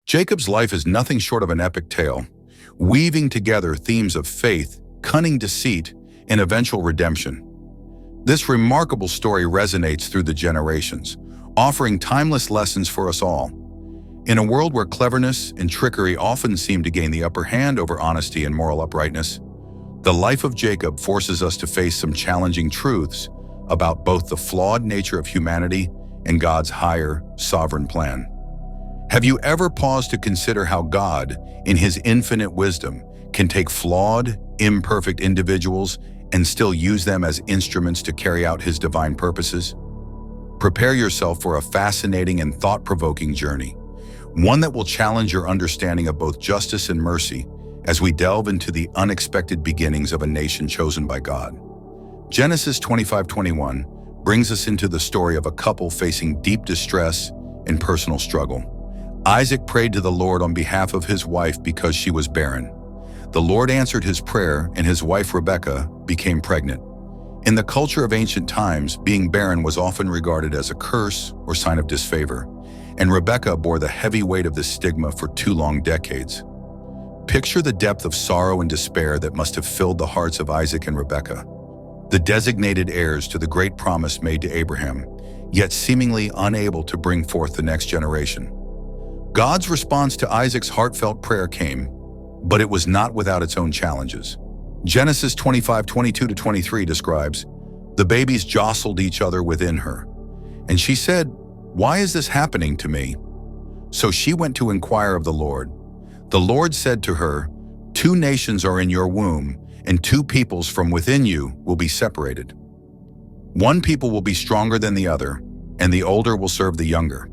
Jacob's life is nothing short of an epic tale, weaving together themes of faith, cunning deceit, and eventual redemption. This remarkable story resonates through the generations, offering timeless lessons for us all. In a world where cleverness and trickery often seem to gain the upper hand over honesty and moral uprightness, the life of Jacob forces us to face some challenging truths about both the flawed nature of humanity and God's higher, sovereign plan. Have you ever paused to consider how God, in His infinite wisdom, can take flawed, imperfect individuals and still use them as instruments to carry out His divine purposes? Prepare yourself for a fascinating and thought-provoking journey, one that will challenge your understanding of both justice and mercy as we delve into the unexpected beginnings of a nation chosen by God. Genesis 25:21 brings us into the story of a couple facing deep distress and personal struggle. Isaac prayed to the Lord on behalf of his wife because she was barren. The Lord answered his prayer, and his wife Rebekah became pregnant. In the culture of ancient times, being barren was often regarded as a curse or sign of disfavor, and Rebekah bore the heavy weight of this stigma for 2 long decades. Picture the depth of sorrow and despair that must have filled the hearts of Isaac and Rebekah, the designated heirs to the great promise made to Abraham, yet seemingly unable to bring forth the next generation. God's response to Isaac's heartfelt prayer came, but it was not without its own challenges. Genesis 25:22-23 describes, "The babies jostled each other within her, and she said, 'Why is this happening to me?' So she went to inquire of the Lord. The Lord said to her, 'Two nations are in your womb, and 2 peoples from within you will be separated. One people will be stronger than the other, and the older will serve the younger.'"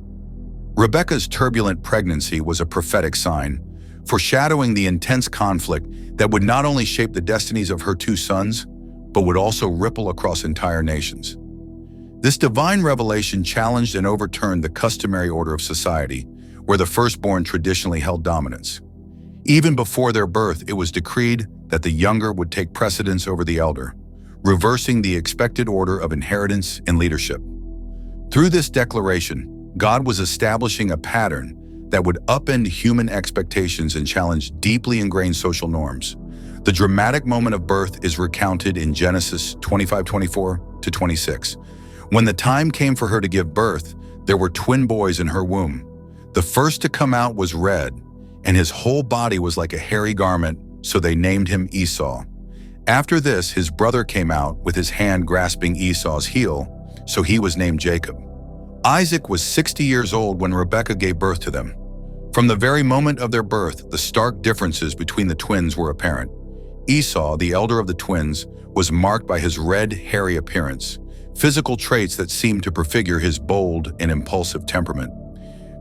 Rebekah's turbulent pregnancy was a prophetic sign, foreshadowing the intense conflict that would not only shape the destinies of her 2 sons, but would also ripple across entire nations. This divine revelation challenged and overturned the customary order of society, where the firstborn traditionally held dominance. Even before their birth, it was decreed that the younger would take precedence over the elder, reversing the expected order of inheritance and leadership. Through this declaration, God was establishing a pattern that would upend human expectations and challenge deeply ingrained social norms. The dramatic moment of birth is recounted in Genesis 25:24-26. When the time came for her to give birth, there were twin boys in her womb. The first to come out was red, and his whole body was like a hairy garment, so they named him Esau. After this, his brother came out with his hand grasping Esau's heel, so he was named Jacob. Isaac was 60 years old when Rebekah gave birth to them. From the very moment of their birth, the stark differences between the twins were apparent. Esau, the elder of the twins, was marked by his red, hairy appearance, physical traits that seemed to prefigure his bold and impulsive temperament.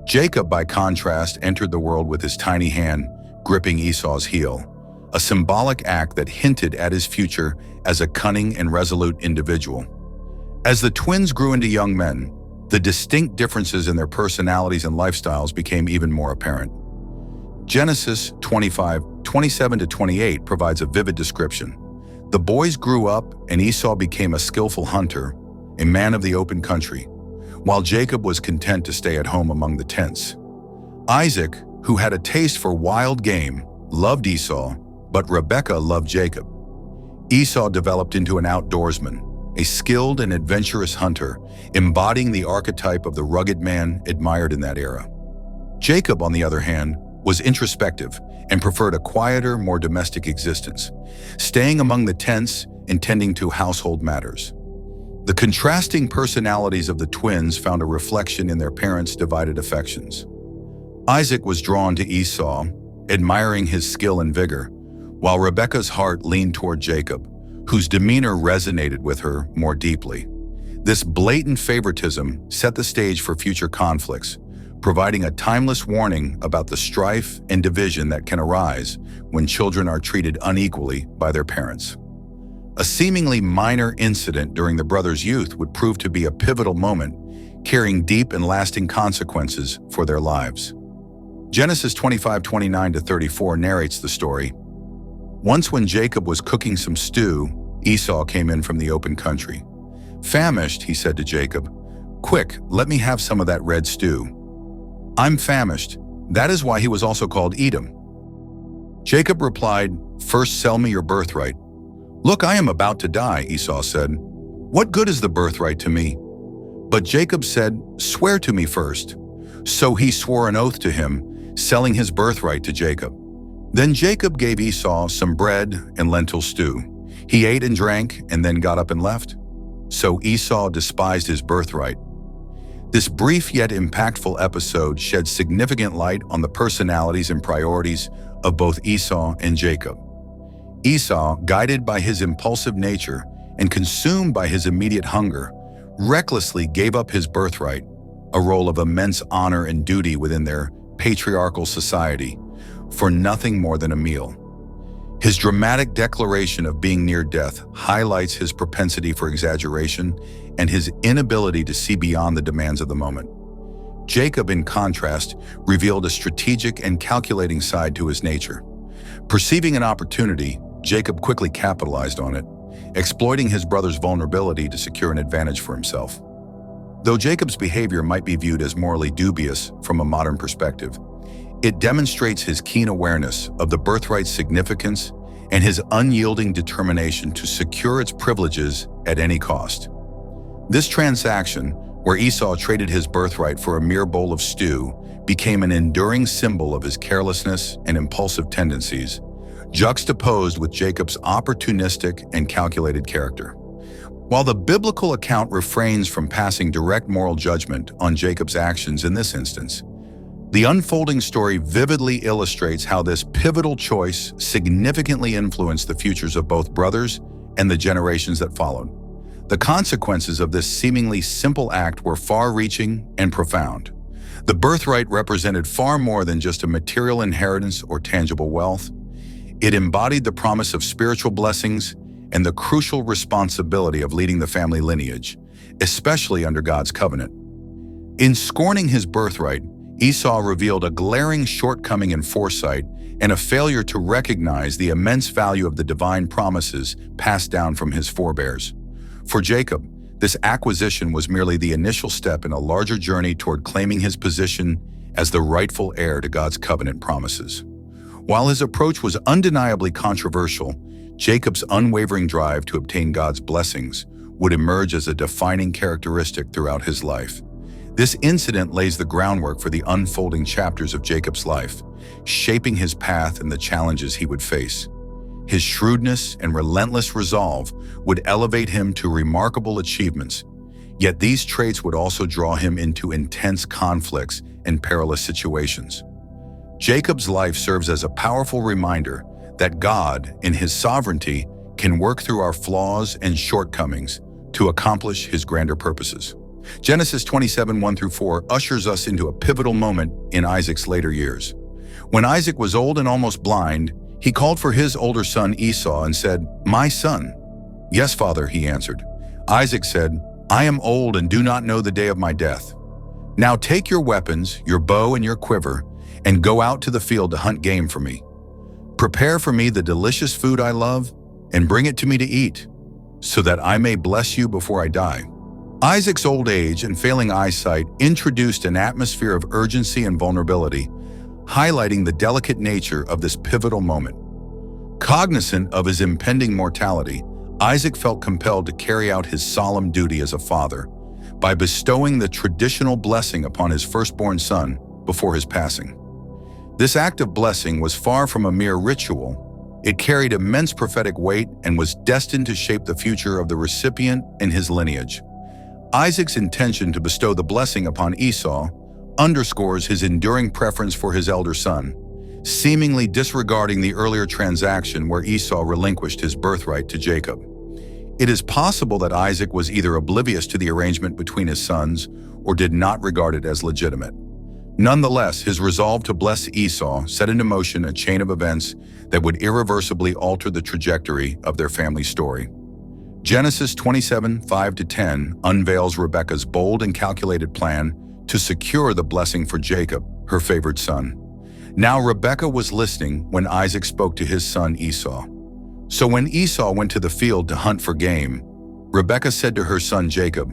Jacob, by contrast, entered the world with his tiny hand gripping Esau's heel, a symbolic act that hinted at his future as a cunning and resolute individual. As the twins grew into young men, the distinct differences in their personalities and lifestyles became even more apparent. Genesis 25:27-28 provides a vivid description. The boys grew up, and Esau became a skillful hunter, a man of the open country, while Jacob was content to stay at home among the tents. Isaac, who had a taste for wild game, loved Esau, but Rebekah loved Jacob. Esau developed into an outdoorsman, a skilled and adventurous hunter, embodying the archetype of the rugged man admired in that era. Jacob, on the other hand, was introspective and preferred a quieter, more domestic existence, staying among the tents and tending to household matters. The contrasting personalities of the twins found a reflection in their parents' divided affections. Isaac was drawn to Esau, admiring his skill and vigor, while Rebekah's heart leaned toward Jacob, whose demeanor resonated with her more deeply. This blatant favoritism set the stage for future conflicts, providing a timeless warning about the strife and division that can arise when children are treated unequally by their parents. A seemingly minor incident during the brothers' youth would prove to be a pivotal moment, carrying deep and lasting consequences for their lives. Genesis 25:29-34 narrates the story. Once when Jacob was cooking some stew, Esau came in from the open country. Famished, he said to Jacob, "Quick, let me have some of that red stew." "I'm famished," That is why he was also called Edom. Jacob replied, "First sell me your birthright." "Look, I am about to die," Esau said. "What good is the birthright to me?" But Jacob said, "Swear to me first." So he swore an oath to him, selling his birthright to Jacob. Then Jacob gave Esau some bread and lentil stew. He ate and drank and then got up and left. So Esau despised his birthright. This brief yet impactful episode sheds significant light on the personalities and priorities of both Esau and Jacob. Esau, guided by his impulsive nature and consumed by his immediate hunger, recklessly gave up his birthright, a role of immense honor and duty within their patriarchal society, for nothing more than a meal. His dramatic declaration of being near death highlights his propensity for exaggeration and his inability to see beyond the demands of the moment. Jacob, in contrast, revealed a strategic and calculating side to his nature. Perceiving an opportunity, Jacob quickly capitalized on it, exploiting his brother's vulnerability to secure an advantage for himself. Though Jacob's behavior might be viewed as morally dubious from a modern perspective, it demonstrates his keen awareness of the birthright's significance and his unyielding determination to secure its privileges at any cost. This transaction, where Esau traded his birthright for a mere bowl of stew, became an enduring symbol of his carelessness and impulsive tendencies, juxtaposed with Jacob's opportunistic and calculated character. While the biblical account refrains from passing direct moral judgment on Jacob's actions in this instance, the unfolding story vividly illustrates how this pivotal choice significantly influenced the futures of both brothers and the generations that followed. The consequences of this seemingly simple act were far-reaching and profound. The birthright represented far more than just a material inheritance or tangible wealth. It embodied the promise of spiritual blessings and the crucial responsibility of leading the family lineage, especially under God's covenant. In scorning his birthright, Esau revealed a glaring shortcoming in foresight and a failure to recognize the immense value of the divine promises passed down from his forebears. For Jacob, this acquisition was merely the initial step in a larger journey toward claiming his position as the rightful heir to God's covenant promises. While his approach was undeniably controversial, Jacob's unwavering drive to obtain God's blessings would emerge as a defining characteristic throughout his life. This incident lays the groundwork for the unfolding chapters of Jacob's life, shaping his path and the challenges he would face. His shrewdness and relentless resolve would elevate him to remarkable achievements, yet these traits would also draw him into intense conflicts and perilous situations. Jacob's life serves as a powerful reminder that God, in his sovereignty, can work through our flaws and shortcomings to accomplish his grander purposes. Genesis 27:1-4 ushers us into a pivotal moment in Isaac's later years. When Isaac was old and almost blind, he called for his older son Esau and said, "My son." "Yes, father," he answered. Isaac said, "I am old and do not know the day of my death. Now take your weapons, your bow and your quiver, and go out to the field to hunt game for me. Prepare for me the delicious food I love, and bring it to me to eat, so that I may bless you before I die." Isaac's old age and failing eyesight introduced an atmosphere of urgency and vulnerability, highlighting the delicate nature of this pivotal moment. Cognizant of his impending mortality, Isaac felt compelled to carry out his solemn duty as a father by bestowing the traditional blessing upon his firstborn son before his passing. This act of blessing was far from a mere ritual. It carried immense prophetic weight and was destined to shape the future of the recipient and his lineage. Isaac's intention to bestow the blessing upon Esau underscores his enduring preference for his elder son, seemingly disregarding the earlier transaction where Esau relinquished his birthright to Jacob. It is possible that Isaac was either oblivious to the arrangement between his sons or did not regard it as legitimate. Nonetheless, his resolve to bless Esau set into motion a chain of events that would irreversibly alter the trajectory of their family story. Genesis 27:5-10 unveils Rebekah's bold and calculated plan to secure the blessing for Jacob, her favored son. Now Rebekah was listening when Isaac spoke to his son Esau. So when Esau went to the field to hunt for game, Rebekah said to her son Jacob,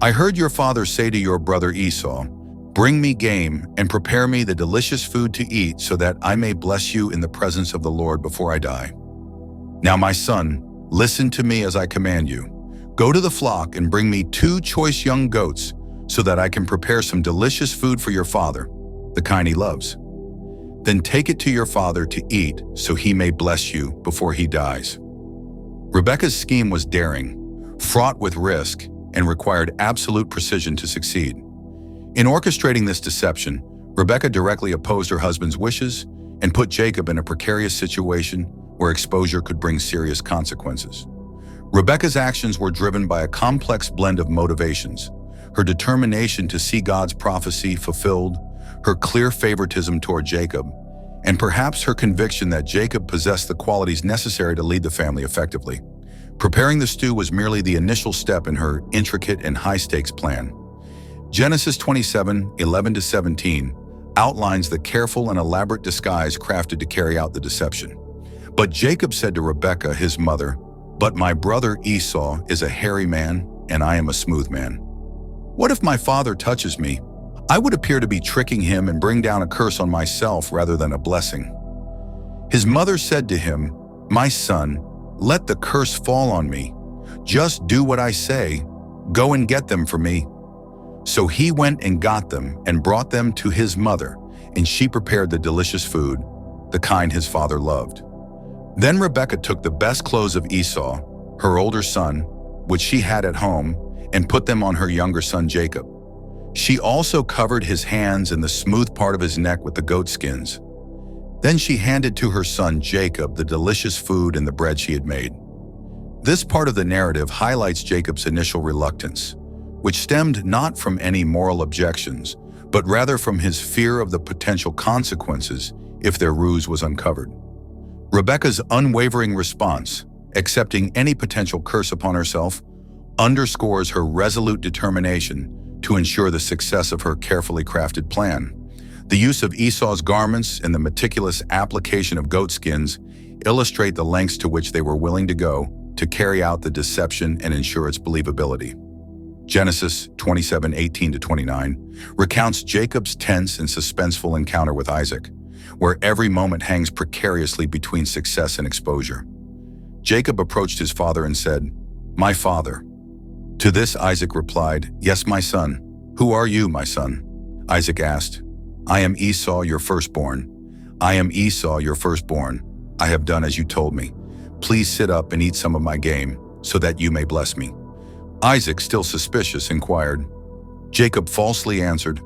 "I heard your father say to your brother Esau, Bring me game and prepare me the delicious food to eat so that I may bless you in the presence of the Lord before I die. Now my son, listen to me as I command you. Go to the flock and bring me 2 choice young goats so that I can prepare some delicious food for your father, the kind he loves. Then take it to your father to eat so he may bless you before he dies." Rebekah's scheme was daring, fraught with risk, and required absolute precision to succeed. In orchestrating this deception, Rebekah directly opposed her husband's wishes and put Jacob in a precarious situation where exposure could bring serious consequences. Rebekah's actions were driven by a complex blend of motivations: her determination to see God's prophecy fulfilled, her clear favoritism toward Jacob, and perhaps her conviction that Jacob possessed the qualities necessary to lead the family effectively. Preparing the stew was merely the initial step in her intricate and high-stakes plan. Genesis 27:11-17 outlines the careful and elaborate disguise crafted to carry out the deception. But Jacob said to Rebekah, his mother, "But my brother Esau is a hairy man, and I am a smooth man. What if my father touches me? I would appear to be tricking him and bring down a curse on myself rather than a blessing." His mother said to him, "My son, let the curse fall on me. Just do what I say. Go and get them for me." So he went and got them and brought them to his mother, and she prepared the delicious food, the kind his father loved. Then Rebekah took the best clothes of Esau, her older son, which she had at home, and put them on her younger son Jacob. She also covered his hands and the smooth part of his neck with the goat skins. Then she handed to her son Jacob the delicious food and the bread she had made. This part of the narrative highlights Jacob's initial reluctance, which stemmed not from any moral objections, but rather from his fear of the potential consequences if their ruse was uncovered. Rebekah's unwavering response, accepting any potential curse upon herself, underscores her resolute determination to ensure the success of her carefully crafted plan. The use of Esau's garments and the meticulous application of goat skins illustrate the lengths to which they were willing to go to carry out the deception and ensure its believability. Genesis 27:18-29 recounts Jacob's tense and suspenseful encounter with Isaac, where every moment hangs precariously between success and exposure. Jacob approached his father and said, "My father." To this Isaac replied, "Yes, my son. Who are you, my son?" Isaac asked, "I am Esau, your firstborn. I am Esau, your firstborn. I have done as you told me. Please sit up and eat some of my game, so that you may bless me." Isaac, still suspicious, inquired. Jacob falsely answered,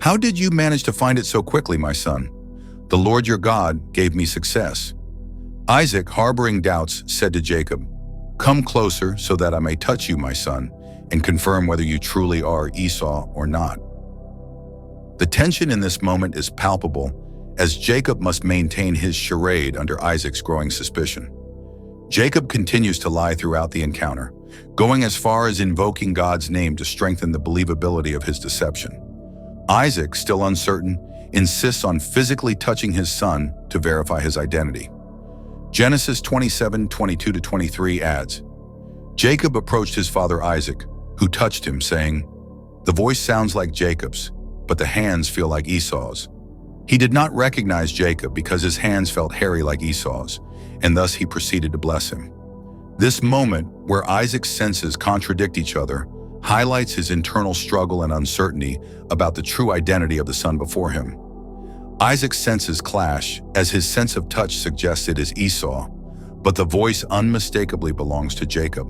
"How did you manage to find it so quickly, my son? The Lord your God gave me success." Isaac, harboring doubts, said to Jacob, "Come closer so that I may touch you, my son, and confirm whether you truly are Esau or not." The tension in this moment is palpable, as Jacob must maintain his charade under Isaac's growing suspicion. Jacob continues to lie throughout the encounter, going as far as invoking God's name to strengthen the believability of his deception. Isaac, still uncertain, insists on physically touching his son to verify his identity. Genesis 27:22-23 adds, Jacob approached his father Isaac, who touched him, saying, "The voice sounds like Jacob's, but the hands feel like Esau's." He did not recognize Jacob because his hands felt hairy like Esau's, and thus he proceeded to bless him. This moment, where Isaac's senses contradict each other, highlights his internal struggle and uncertainty about the true identity of the son before him. Isaac's senses clash, as his sense of touch suggests it is Esau, but the voice unmistakably belongs to Jacob.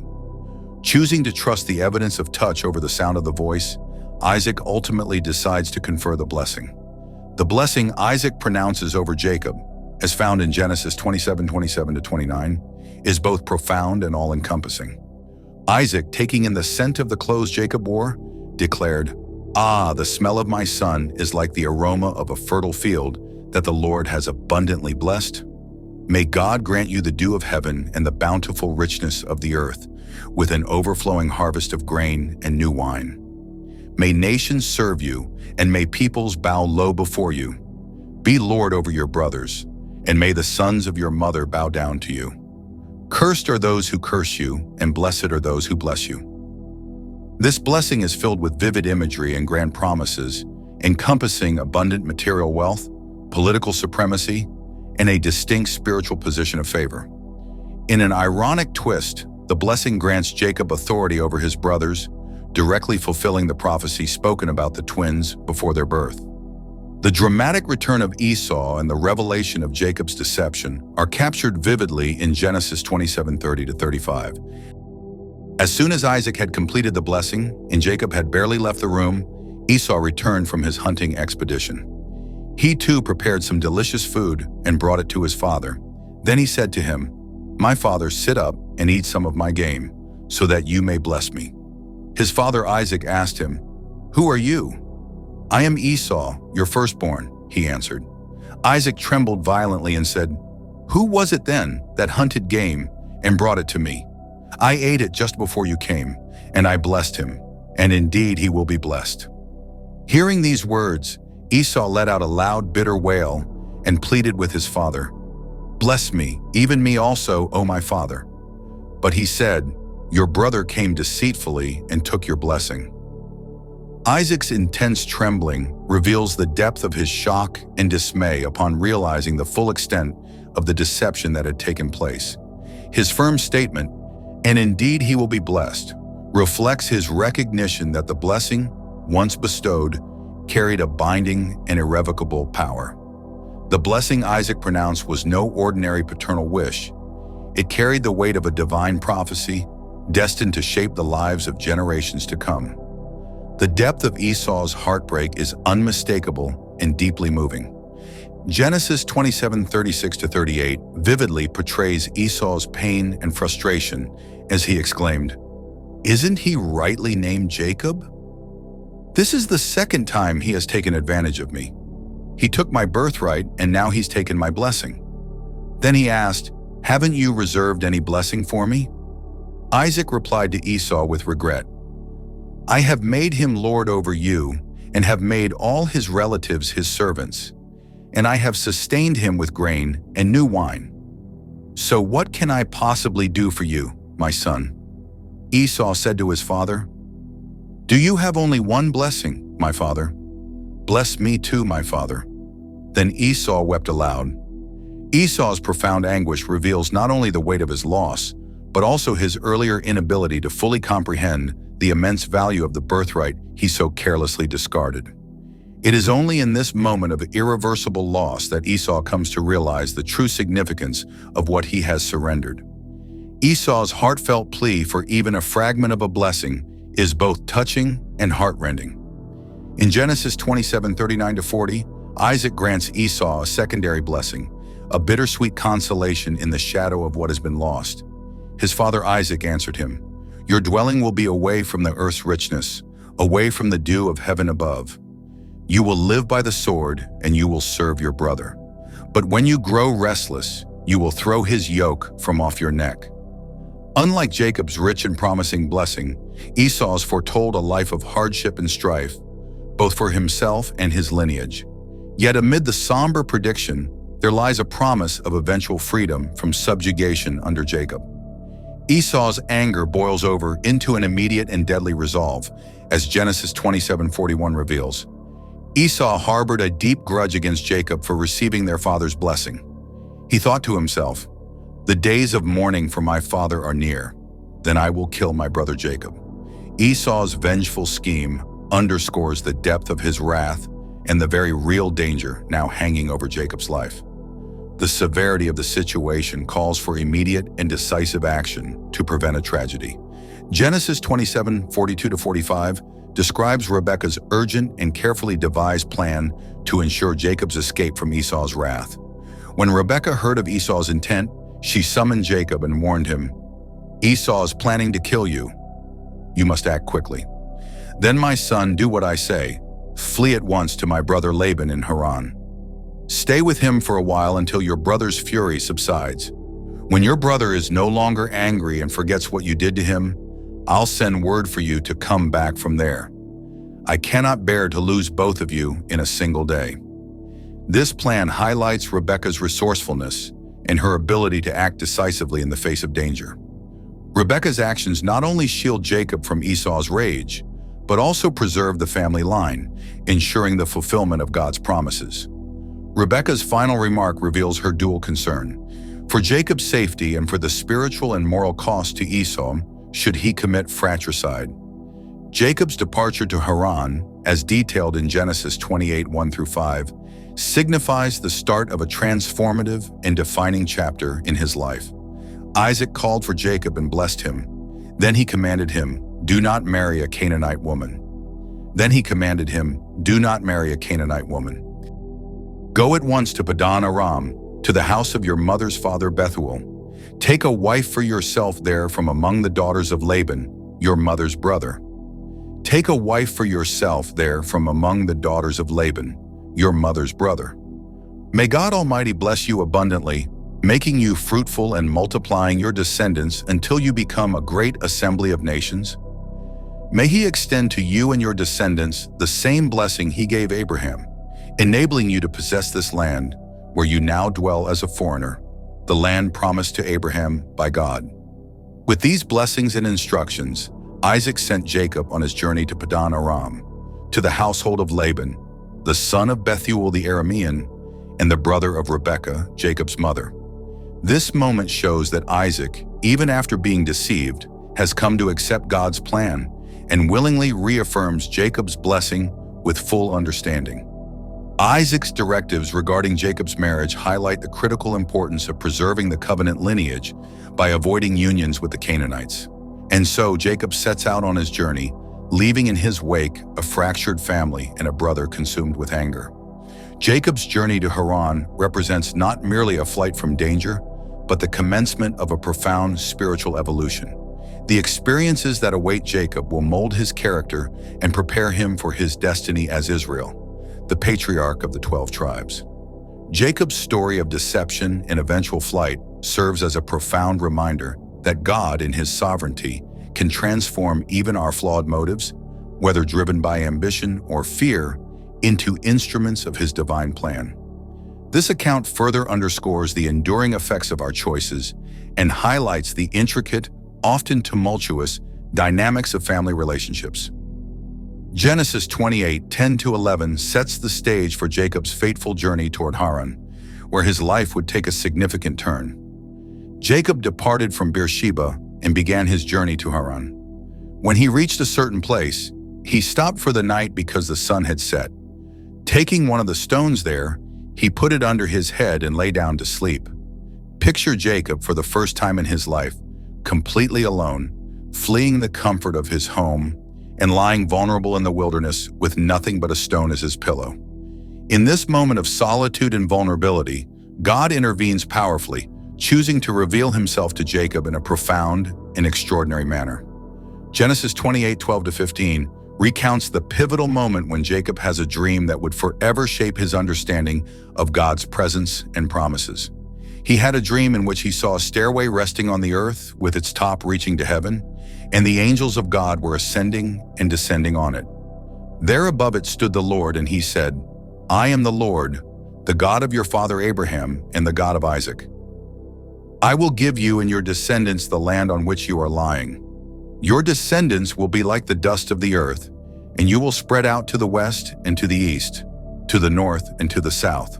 Choosing to trust the evidence of touch over the sound of the voice, Isaac ultimately decides to confer the blessing. The blessing Isaac pronounces over Jacob, as found in Genesis 27:27-29, is both profound and all-encompassing. Isaac, taking in the scent of the clothes Jacob wore, declared, "Ah, the smell of my son is like the aroma of a fertile field that the Lord has abundantly blessed. May God grant you the dew of heaven and the bountiful richness of the earth, with an overflowing harvest of grain and new wine. May nations serve you, and may peoples bow low before you. Be Lord over your brothers, and may the sons of your mother bow down to you. Cursed are those who curse you, and blessed are those who bless you." This blessing is filled with vivid imagery and grand promises, encompassing abundant material wealth, political supremacy, and a distinct spiritual position of favor. In an ironic twist, the blessing grants Jacob authority over his brothers, directly fulfilling the prophecy spoken about the twins before their birth. The dramatic return of Esau and the revelation of Jacob's deception are captured vividly in Genesis 27:30-35. As soon as Isaac had completed the blessing and Jacob had barely left the room, Esau returned from his hunting expedition. He too prepared some delicious food and brought it to his father. Then he said to him, "My father, sit up and eat some of my game, so that you may bless me." His father Isaac asked him, "Who are you?" "I am Esau, your firstborn," he answered. Isaac trembled violently and said, "Who was it then that hunted game and brought it to me? I ate it just before you came, and I blessed him, and indeed he will be blessed." Hearing these words, Esau let out a loud, bitter wail and pleaded with his father, "Bless me, even me also, O my father." But he said, "Your brother came deceitfully and took your blessing." Isaac's intense trembling reveals the depth of his shock and dismay upon realizing the full extent of the deception that had taken place. His firm statement, "And indeed he will be blessed," reflects his recognition that the blessing, once bestowed, carried a binding and irrevocable power. The blessing Isaac pronounced was no ordinary paternal wish. It carried the weight of a divine prophecy, destined to shape the lives of generations to come. The depth of Esau's heartbreak is unmistakable and deeply moving. Genesis 27:36-38 vividly portrays Esau's pain and frustration as he exclaimed, "Isn't he rightly named Jacob? This is the second time he has taken advantage of me. He took my birthright and now he's taken my blessing." Then he asked, "Haven't you reserved any blessing for me?" Isaac replied to Esau with regret, "I have made him lord over you and have made all his relatives his servants, and I have sustained him with grain and new wine. So what can I possibly do for you, my son?" Esau said to his father, "Do you have only one blessing, my father? Bless me too, my father." Then Esau wept aloud. Esau's profound anguish reveals not only the weight of his loss, but also his earlier inability to fully comprehend the immense value of the birthright he so carelessly discarded. It is only in this moment of irreversible loss that Esau comes to realize the true significance of what he has surrendered. Esau's heartfelt plea for even a fragment of a blessing is both touching and heartrending. In Genesis 27:39-40, Isaac grants Esau a secondary blessing, a bittersweet consolation in the shadow of what has been lost. His father Isaac answered him, "Your dwelling will be away from the earth's richness, away from the dew of heaven above. You will live by the sword, and you will serve your brother. But when you grow restless, you will throw his yoke from off your neck." Unlike Jacob's rich and promising blessing, Esau's foretold a life of hardship and strife, both for himself and his lineage. Yet amid the somber prediction, there lies a promise of eventual freedom from subjugation under Jacob. Esau's anger boils over into an immediate and deadly resolve, as Genesis 27:41 reveals. Esau harbored a deep grudge against Jacob for receiving their father's blessing. He thought to himself, "The days of mourning for my father are near. Then I will kill my brother Jacob." Esau's vengeful scheme underscores the depth of his wrath and the very real danger now hanging over Jacob's life. The severity of the situation calls for immediate and decisive action to prevent a tragedy. Genesis 27:42-45 describes Rebekah's urgent and carefully devised plan to ensure Jacob's escape from Esau's wrath. When Rebekah heard of Esau's intent, she summoned Jacob and warned him, "Esau is planning to kill you. You must act quickly. Then, my son, do what I say. Flee at once to my brother Laban in Haran. Stay with him for a while until your brother's fury subsides. When your brother is no longer angry and forgets what you did to him, I'll send word for you to come back from there. I cannot bear to lose both of you in a single day." This plan highlights Rebekah's resourcefulness and her ability to act decisively in the face of danger. Rebekah's actions not only shield Jacob from Esau's rage, but also preserved the family line, ensuring the fulfillment of God's promises. Rebekah's final remark reveals her dual concern. For Jacob's safety and for the spiritual and moral cost to Esau, should he commit fratricide. Jacob's departure to Haran, as detailed in Genesis 28, 1-5, signifies the start of a transformative and defining chapter in his life. Isaac called for Jacob and blessed him. Then he commanded him, "Do not marry a Canaanite woman." Then he commanded him, "Do not marry a Canaanite woman. Go at once to Padan Aram, to the house of your mother's father Bethuel. Take a wife for yourself there from among the daughters of Laban, your mother's brother. Take a wife for yourself there from among the daughters of Laban, your mother's brother. May God Almighty bless you abundantly, making you fruitful and multiplying your descendants until you become a great assembly of nations. May He extend to you and your descendants the same blessing He gave Abraham, enabling you to possess this land where you now dwell as a foreigner, the land promised to Abraham by God." With these blessings and instructions, Isaac sent Jacob on his journey to Padan Aram, to the household of Laban, the son of Bethuel the Aramean, and the brother of Rebekah, Jacob's mother. This moment shows that Isaac, even after being deceived, has come to accept God's plan and willingly reaffirms Jacob's blessing with full understanding. Isaac's directives regarding Jacob's marriage highlight the critical importance of preserving the covenant lineage by avoiding unions with the Canaanites. And so Jacob sets out on his journey, leaving in his wake a fractured family and a brother consumed with anger. Jacob's journey to Haran represents not merely a flight from danger, but the commencement of a profound spiritual evolution. The experiences that await Jacob will mold his character and prepare him for his destiny as Israel, the patriarch of the 12 tribes. Jacob's story of deception and eventual flight serves as a profound reminder that God, in His sovereignty, can transform even our flawed motives, whether driven by ambition or fear, into instruments of His divine plan. This account further underscores the enduring effects of our choices and highlights the intricate, often tumultuous, dynamics of family relationships. Genesis 28, 10-11 sets the stage for Jacob's fateful journey toward Haran, where his life would take a significant turn. Jacob departed from Beersheba and began his journey to Haran. When he reached a certain place, he stopped for the night because the sun had set. Taking one of the stones there, he put it under his head and lay down to sleep. Picture Jacob for the first time in his life, completely alone, fleeing the comfort of his home and lying vulnerable in the wilderness with nothing but a stone as his pillow. In this moment of solitude and vulnerability, God intervenes powerfully, choosing to reveal Himself to Jacob in a profound and extraordinary manner. Genesis 28, 12-15 recounts the pivotal moment when Jacob has a dream that would forever shape his understanding of God's presence and promises. He had a dream in which he saw a stairway resting on the earth with its top reaching to heaven, and the angels of God were ascending and descending on it. There above it stood the Lord, and He said, "I am the Lord, the God of your father Abraham and the God of Isaac. I will give you and your descendants the land on which you are lying. Your descendants will be like the dust of the earth, and you will spread out to the west and to the east, to the north and to the south.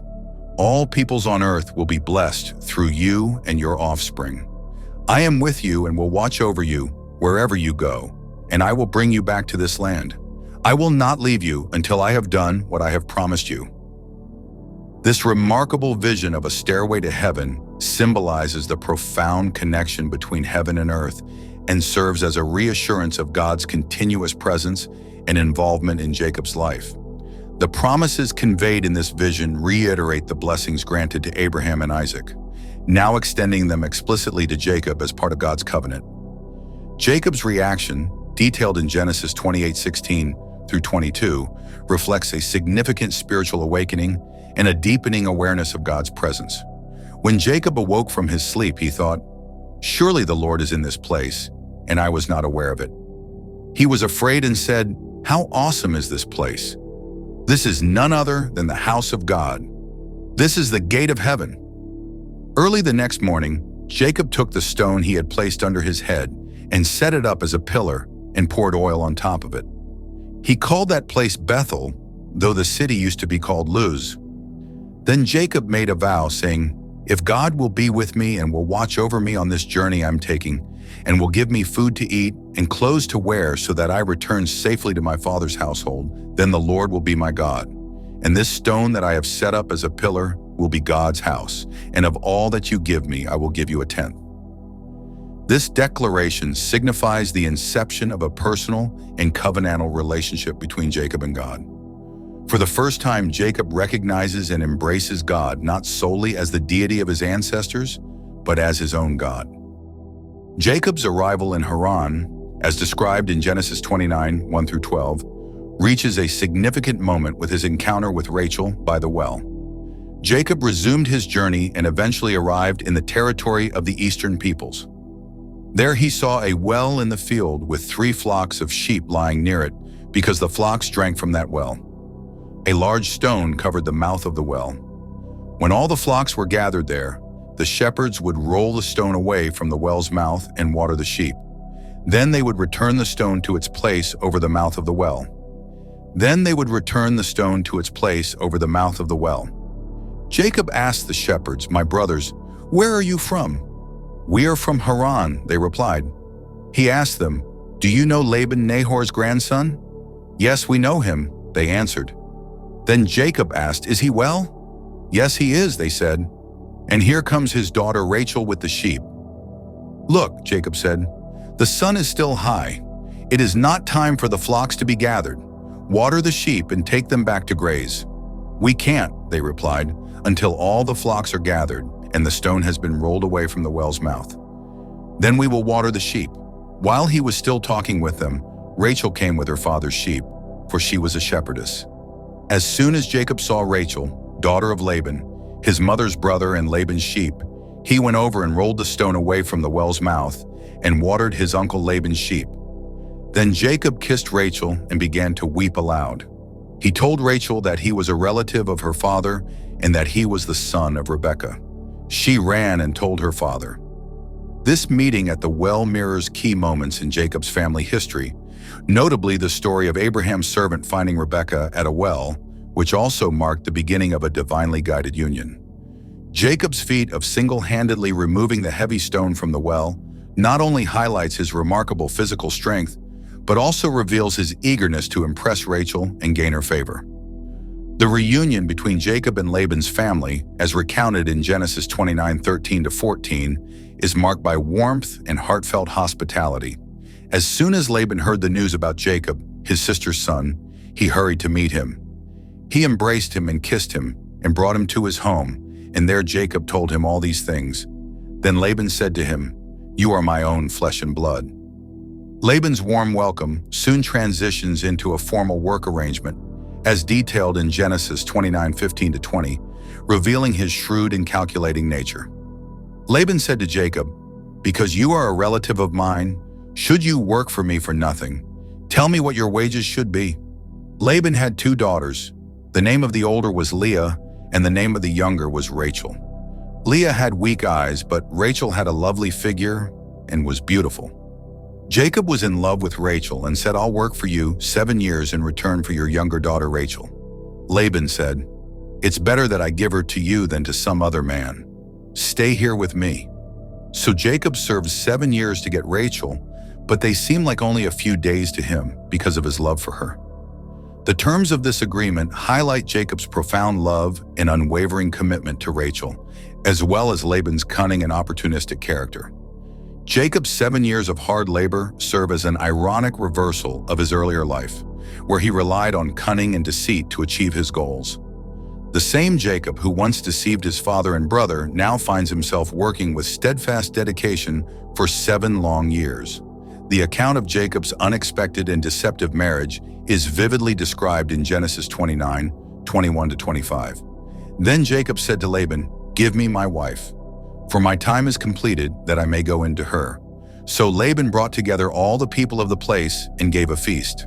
All peoples on earth will be blessed through you and your offspring. I am with you and will watch over you wherever you go, and I will bring you back to this land. I will not leave you until I have done what I have promised you." This remarkable vision of a stairway to heaven symbolizes the profound connection between heaven and earth and serves as a reassurance of God's continuous presence and involvement in Jacob's life. The promises conveyed in this vision reiterate the blessings granted to Abraham and Isaac, now extending them explicitly to Jacob as part of God's covenant. Jacob's reaction, detailed in Genesis 28:16-22, reflects a significant spiritual awakening and a deepening awareness of God's presence. When Jacob awoke from his sleep, he thought, "Surely the Lord is in this place, and I was not aware of it." He was afraid and said, "How awesome is this place? This is none other than the house of God. This is the gate of heaven." Early the next morning, Jacob took the stone he had placed under his head and set it up as a pillar and poured oil on top of it. He called that place Bethel, though the city used to be called Luz. Then Jacob made a vow, saying, "If God will be with me and will watch over me on this journey I'm taking, and will give me food to eat and clothes to wear so that I return safely to my father's household, then the Lord will be my God. And this stone that I have set up as a pillar will be God's house, and of all that you give me I will give you a tenth." This declaration signifies the inception of a personal and covenantal relationship between Jacob and God. For the first time, Jacob recognizes and embraces God not solely as the deity of his ancestors, but as his own God. Jacob's arrival in Haran, as described in Genesis 29, 1 through 12, reaches a significant moment with his encounter with Rachel by the well. Jacob resumed his journey and eventually arrived in the territory of the eastern peoples. There he saw a well in the field with 3 flocks of sheep lying near it, because the flocks drank from that well. A large stone covered the mouth of the well. When all the flocks were gathered there, the shepherds would roll the stone away from the well's mouth and water the sheep. Then they would return the stone to its place over the mouth of the well. Jacob asked the shepherds, "My brothers, where are you from?" "We are from Haran," they replied. He asked them, "Do you know Laban, Nahor's grandson?" "Yes, we know him," they answered. Then Jacob asked, "Is he well?" "Yes, he is," they said. "And here comes his daughter Rachel with the sheep." "Look," Jacob said, "the sun is still high. It is not time for the flocks to be gathered. Water the sheep and take them back to graze." "We can't," they replied, "until all the flocks are gathered and the stone has been rolled away from the well's mouth. Then we will water the sheep." While he was still talking with them, Rachel came with her father's sheep, for she was a shepherdess. As soon as Jacob saw Rachel, daughter of Laban, his mother's brother and Laban's sheep, he went over and rolled the stone away from the well's mouth and watered his uncle Laban's sheep. Then Jacob kissed Rachel and began to weep aloud. He told Rachel that he was a relative of her father and that he was the son of Rebekah. She ran and told her father. This meeting at the well mirrors key moments in Jacob's family history, notably the story of Abraham's servant finding Rebekah at a well, which also marked the beginning of a divinely guided union. Jacob's feat of single-handedly removing the heavy stone from the well not only highlights his remarkable physical strength, but also reveals his eagerness to impress Rachel and gain her favor. The reunion between Jacob and Laban's family, as recounted in Genesis 29, 13-14, is marked by warmth and heartfelt hospitality. As soon as Laban heard the news about Jacob, his sister's son, he hurried to meet him. He embraced him and kissed him and brought him to his home, and there Jacob told him all these things. Then Laban said to him, "You are my own flesh and blood." Laban's warm welcome soon transitions into a formal work arrangement, as detailed in Genesis 29, 15-20, revealing his shrewd and calculating nature. Laban said to Jacob, "Because you are a relative of mine, should you work for me for nothing? Tell me what your wages should be." Laban had 2 daughters. The name of the older was Leah, and the name of the younger was Rachel. Leah had weak eyes, but Rachel had a lovely figure and was beautiful. Jacob was in love with Rachel and said, "I'll work for you 7 years in return for your younger daughter Rachel." Laban said, "It's better that I give her to you than to some other man. Stay here with me." So Jacob served 7 years to get Rachel, but they seemed like only a few days to him because of his love for her. The terms of this agreement highlight Jacob's profound love and unwavering commitment to Rachel, as well as Laban's cunning and opportunistic character. Jacob's 7 years of hard labor serve as an ironic reversal of his earlier life, where he relied on cunning and deceit to achieve his goals. The same Jacob who once deceived his father and brother now finds himself working with steadfast dedication for 7 long years. The account of Jacob's unexpected and deceptive marriage is vividly described in Genesis 29, 21-25. Then Jacob said to Laban, "Give me my wife, for my time is completed that I may go into her." So Laban brought together all the people of the place and gave a feast.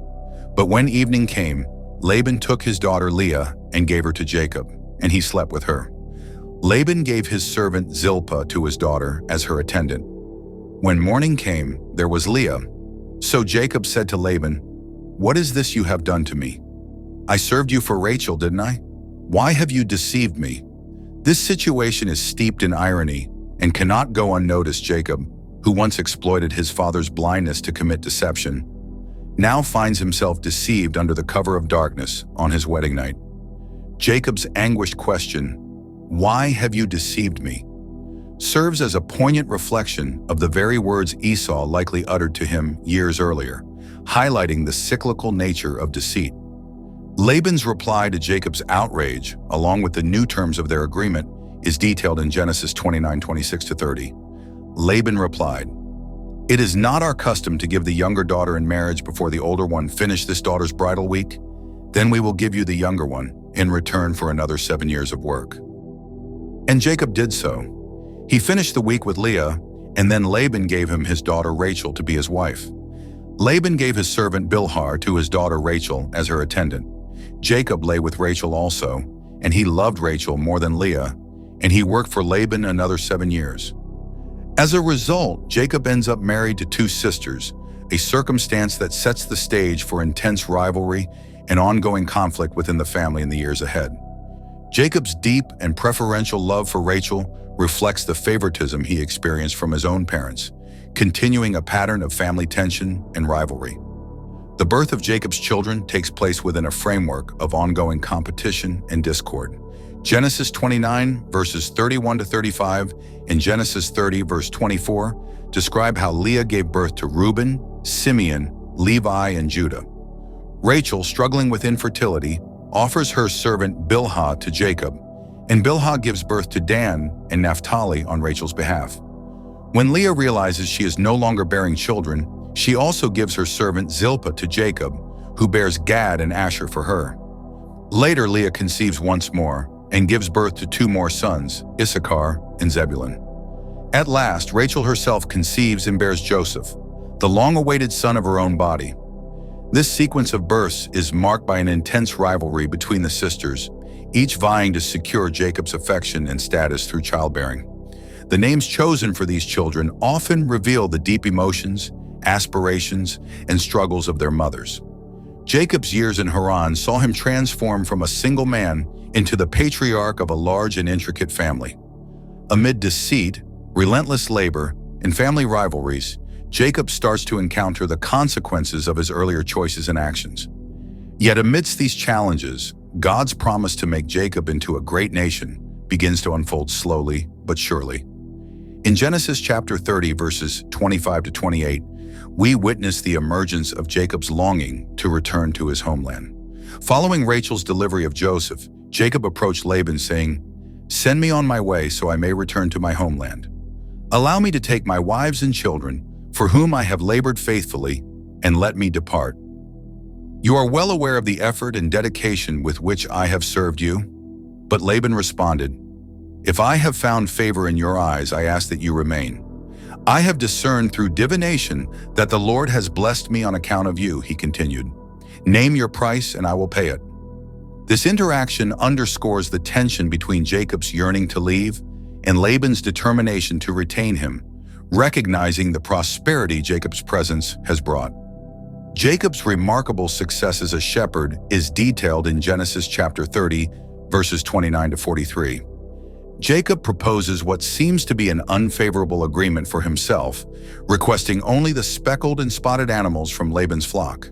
But when evening came, Laban took his daughter Leah and gave her to Jacob, and he slept with her. Laban gave his servant Zilpah to his daughter as her attendant. When morning came, there was Leah. So Jacob said to Laban, "What is this you have done to me? I served you for Rachel, didn't I? Why have you deceived me?" This situation is steeped in irony and cannot go unnoticed. Jacob, who once exploited his father's blindness to commit deception, now finds himself deceived under the cover of darkness on his wedding night. Jacob's anguished question, "Why have you deceived me?" serves as a poignant reflection of the very words Esau likely uttered to him years earlier, highlighting the cyclical nature of deceit. Laban's reply to Jacob's outrage, along with the new terms of their agreement, is detailed in Genesis 29:26-30. Laban replied, "It is not our custom to give the younger daughter in marriage before the older one finish this daughter's bridal week. Then we will give you the younger one in return for another 7 years of work." And Jacob did so. He finished the week with Leah, and then Laban gave him his daughter Rachel to be his wife. Laban gave his servant Bilhah to his daughter Rachel as her attendant. Jacob lay with Rachel also, and he loved Rachel more than Leah, and he worked for Laban another 7 years. As a result, Jacob ends up married to 2 sisters, a circumstance that sets the stage for intense rivalry and ongoing conflict within the family in the years ahead. Jacob's deep and preferential love for Rachel reflects the favoritism he experienced from his own parents, continuing a pattern of family tension and rivalry. The birth of Jacob's children takes place within a framework of ongoing competition and discord. Genesis 29 verses 31-35 and Genesis 30 verse 24 describe how Leah gave birth to Reuben, Simeon, Levi, and Judah. Rachel, struggling with infertility, offers her servant Bilhah to Jacob, and Bilhah gives birth to Dan and Naphtali on Rachel's behalf. When Leah realizes she is no longer bearing children, she also gives her servant Zilpah to Jacob, who bears Gad and Asher for her. Later, Leah conceives once more and gives birth to 2 more sons, Issachar and Zebulun. At last, Rachel herself conceives and bears Joseph, the long-awaited son of her own body. This sequence of births is marked by an intense rivalry between the sisters, each vying to secure Jacob's affection and status through childbearing. The names chosen for these children often reveal the deep emotions, aspirations, and struggles of their mothers. Jacob's years in Haran saw him transform from a single man into the patriarch of a large and intricate family. Amid deceit, relentless labor, and family rivalries, Jacob starts to encounter the consequences of his earlier choices and actions. Yet amidst these challenges, God's promise to make Jacob into a great nation begins to unfold slowly but surely. In Genesis chapter 30, verses 25-28, we witness the emergence of Jacob's longing to return to his homeland. Following Rachel's delivery of Joseph, Jacob approached Laban saying, "Send me on my way so I may return to my homeland. Allow me to take my wives and children, for whom I have labored faithfully, and let me depart. You are well aware of the effort and dedication with which I have served you." But Laban responded, "If I have found favor in your eyes, I ask that you remain. I have discerned through divination that the Lord has blessed me on account of you," he continued. "Name your price and I will pay it." This interaction underscores the tension between Jacob's yearning to leave and Laban's determination to retain him, recognizing the prosperity Jacob's presence has brought. Jacob's remarkable success as a shepherd is detailed in Genesis chapter 30, verses 29-43. Jacob proposes what seems to be an unfavorable agreement for himself, requesting only the speckled and spotted animals from Laban's flock.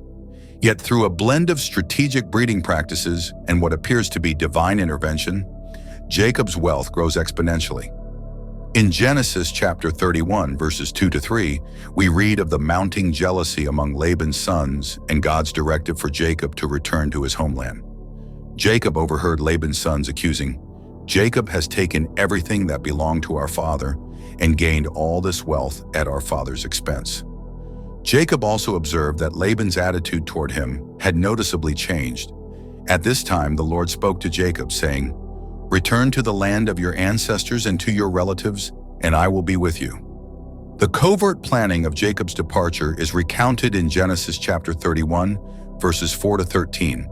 Yet through a blend of strategic breeding practices and what appears to be divine intervention, Jacob's wealth grows exponentially. In Genesis chapter 31, verses 2-3, we read of the mounting jealousy among Laban's sons and God's directive for Jacob to return to his homeland. Jacob overheard Laban's sons accusing, "Jacob has taken everything that belonged to our father and gained all this wealth at our father's expense." Jacob also observed that Laban's attitude toward him had noticeably changed. At this time, the Lord spoke to Jacob, saying, "Return to the land of your ancestors and to your relatives, and I will be with you." The covert planning of Jacob's departure is recounted in Genesis chapter 31, verses 4-13,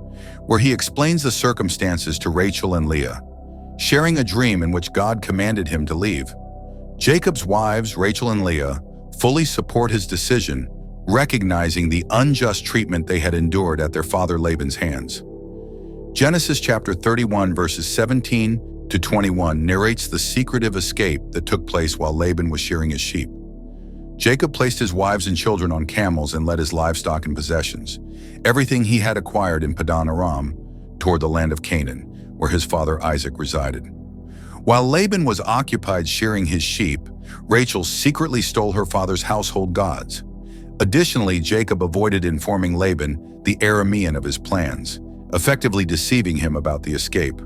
where he explains the circumstances to Rachel and Leah, sharing a dream in which God commanded him to leave. Jacob's wives, Rachel and Leah, fully support his decision, recognizing the unjust treatment they had endured at their father Laban's hands. Genesis chapter 31 verses 17 to 21 narrates the secretive escape that took place while Laban was shearing his sheep. Jacob placed his wives and children on camels and led his livestock and possessions, everything he had acquired in Padan Aram, toward the land of Canaan, where his father Isaac resided. While Laban was occupied shearing his sheep, Rachel secretly stole her father's household gods. Additionally, Jacob avoided informing Laban, the Aramean, of his plans, effectively deceiving him about the escape.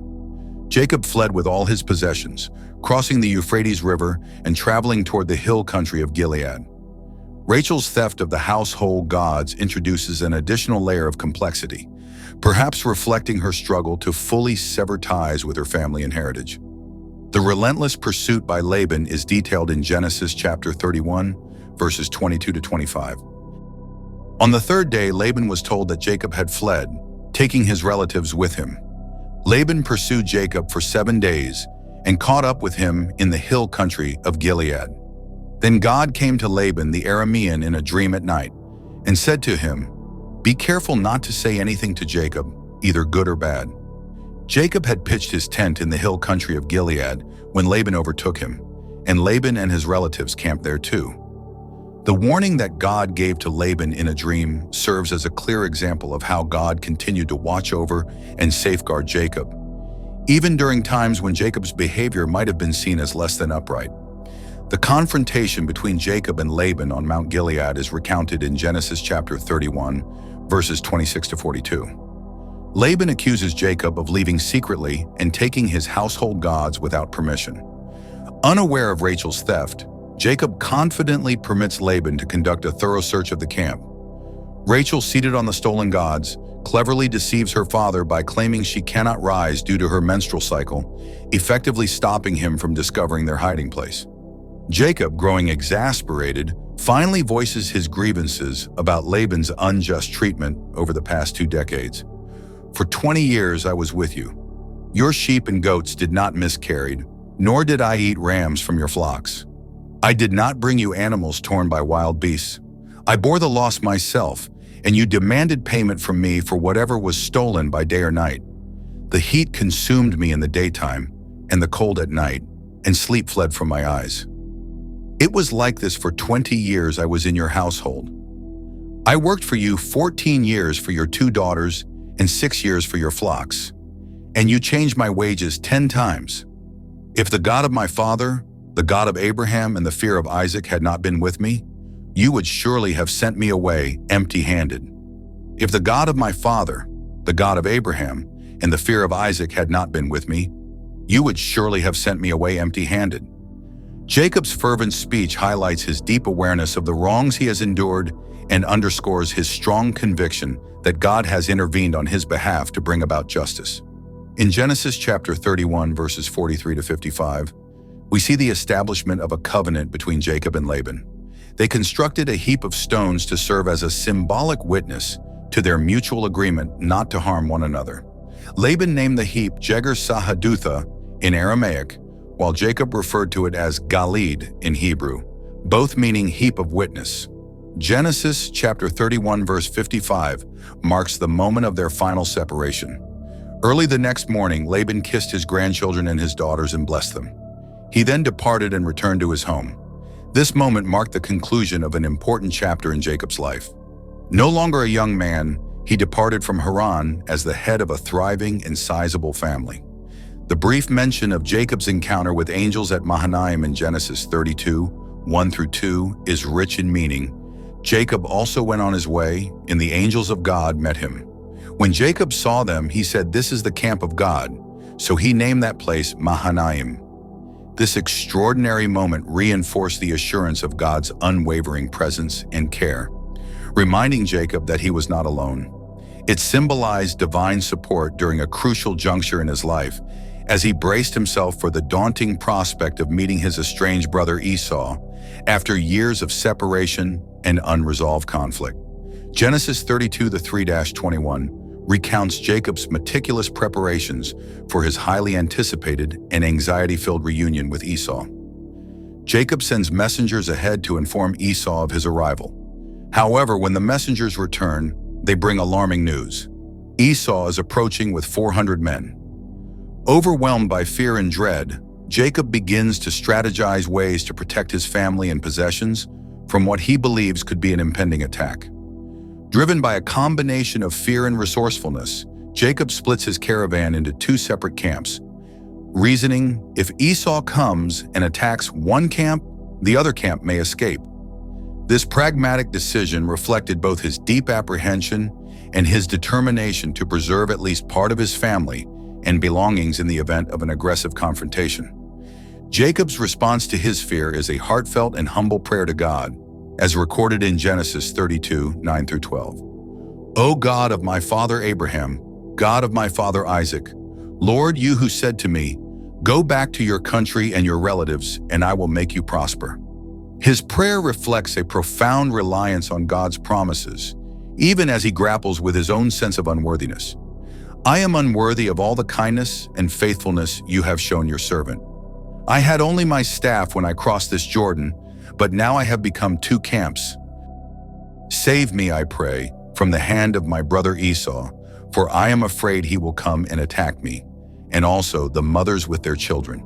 Jacob fled with all his possessions, crossing the Euphrates River and traveling toward the hill country of Gilead. Rachel's theft of the household gods introduces an additional layer of complexity, perhaps reflecting her struggle to fully sever ties with her family and heritage. The relentless pursuit by Laban is detailed in Genesis chapter 31, verses 22 to 25. On the third day, Laban was told that Jacob had fled, taking his relatives with him. Laban pursued Jacob for 7 days and caught up with him in the hill country of Gilead. Then God came to Laban the Aramean in a dream at night and said to him, "Be careful not to say anything to Jacob, either good or bad." Jacob had pitched his tent in the hill country of Gilead when Laban overtook him, and Laban and his relatives camped there too. The warning that God gave to Laban in a dream serves as a clear example of how God continued to watch over and safeguard Jacob, even during times when Jacob's behavior might have been seen as less than upright. The confrontation between Jacob and Laban on Mount Gilead is recounted in Genesis chapter 31, verses 26 to 42. Laban accuses Jacob of leaving secretly and taking his household gods without permission. Unaware of Rachel's theft, Jacob confidently permits Laban to conduct a thorough search of the camp. Rachel, seated on the stolen gods, cleverly deceives her father by claiming she cannot rise due to her menstrual cycle, effectively stopping him from discovering their hiding place. Jacob, growing exasperated, finally voices his grievances about Laban's unjust treatment over the past 2 decades. "For 20 years I was with you. Your sheep and goats did not miscarry, nor did I eat rams from your flocks. I did not bring you animals torn by wild beasts. I bore the loss myself, and you demanded payment from me for whatever was stolen by day or night. The heat consumed me in the daytime, and the cold at night, and sleep fled from my eyes. It was like this for 20 years I was in your household. I worked for you 14 years for your 2 daughters and 6 years for your flocks, and you changed my wages 10 times. If the God of my father, the God of Abraham and the fear of Isaac had not been with me, you would surely have sent me away empty-handed. If the God of my father, the God of Abraham, and the fear of Isaac had not been with me, you would surely have sent me away empty-handed." Jacob's fervent speech highlights his deep awareness of the wrongs he has endured and underscores his strong conviction that God has intervened on his behalf to bring about justice. In Genesis chapter 31, verses 43 to 55, we see the establishment of a covenant between Jacob and Laban. They constructed a heap of stones to serve as a symbolic witness to their mutual agreement not to harm one another. Laban named the heap Jegar Sahadutha in Aramaic, while Jacob referred to it as Galid in Hebrew, both meaning heap of witness. Genesis chapter 31 verse 55 marks the moment of their final separation. Early the next morning, Laban kissed his grandchildren and his daughters and blessed them. He then departed and returned to his home. This moment marked the conclusion of an important chapter in Jacob's life. No longer a young man, he departed from Haran as the head of a thriving and sizable family. The brief mention of Jacob's encounter with angels at Mahanaim in Genesis 32, 1 through 2 is rich in meaning. Jacob also went on his way, and the angels of God met him. When Jacob saw them, he said, "This is the camp of God," so he named that place Mahanaim. This extraordinary moment reinforced the assurance of God's unwavering presence and care, reminding Jacob that he was not alone. It symbolized divine support during a crucial juncture in his life, as he braced himself for the daunting prospect of meeting his estranged brother Esau after years of separation and unresolved conflict. Genesis 32, 3-21 recounts Jacob's meticulous preparations for his highly anticipated and anxiety-filled reunion with Esau. Jacob sends messengers ahead to inform Esau of his arrival. However, when the messengers return, they bring alarming news. Esau is approaching with 400 men. Overwhelmed by fear and dread, Jacob begins to strategize ways to protect his family and possessions from what he believes could be an impending attack. Driven by a combination of fear and resourcefulness, Jacob splits his caravan into two separate camps, reasoning if Esau comes and attacks one camp, the other camp may escape. This pragmatic decision reflected both his deep apprehension and his determination to preserve at least part of his family and belongings in the event of an aggressive confrontation. Jacob's response to his fear is a heartfelt and humble prayer to God, as recorded in Genesis 32, 9-12. "O God of my father Abraham, God of my father Isaac, Lord, you who said to me, 'Go back to your country and your relatives, and I will make you prosper.'" His prayer reflects a profound reliance on God's promises, even as he grapples with his own sense of unworthiness. "I am unworthy of all the kindness and faithfulness you have shown your servant. I had only my staff when I crossed this Jordan, but now I have become two camps. Save me, I pray, from the hand of my brother Esau, for I am afraid he will come and attack me, and also the mothers with their children.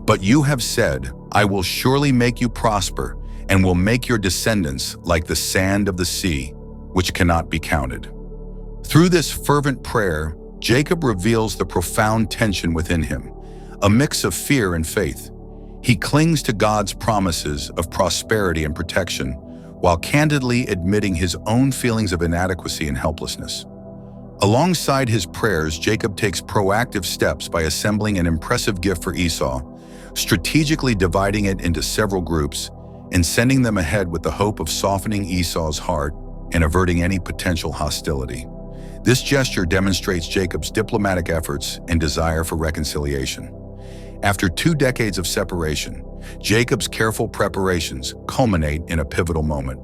But you have said, 'I will surely make you prosper and will make your descendants like the sand of the sea, which cannot be counted.'" Through this fervent prayer, Jacob reveals the profound tension within him, a mix of fear and faith. He clings to God's promises of prosperity and protection, while candidly admitting his own feelings of inadequacy and helplessness. Alongside his prayers, Jacob takes proactive steps by assembling an impressive gift for Esau, strategically dividing it into several groups and sending them ahead with the hope of softening Esau's heart and averting any potential hostility. This gesture demonstrates Jacob's diplomatic efforts and desire for reconciliation. After 2 decades of separation, Jacob's careful preparations culminate in a pivotal moment.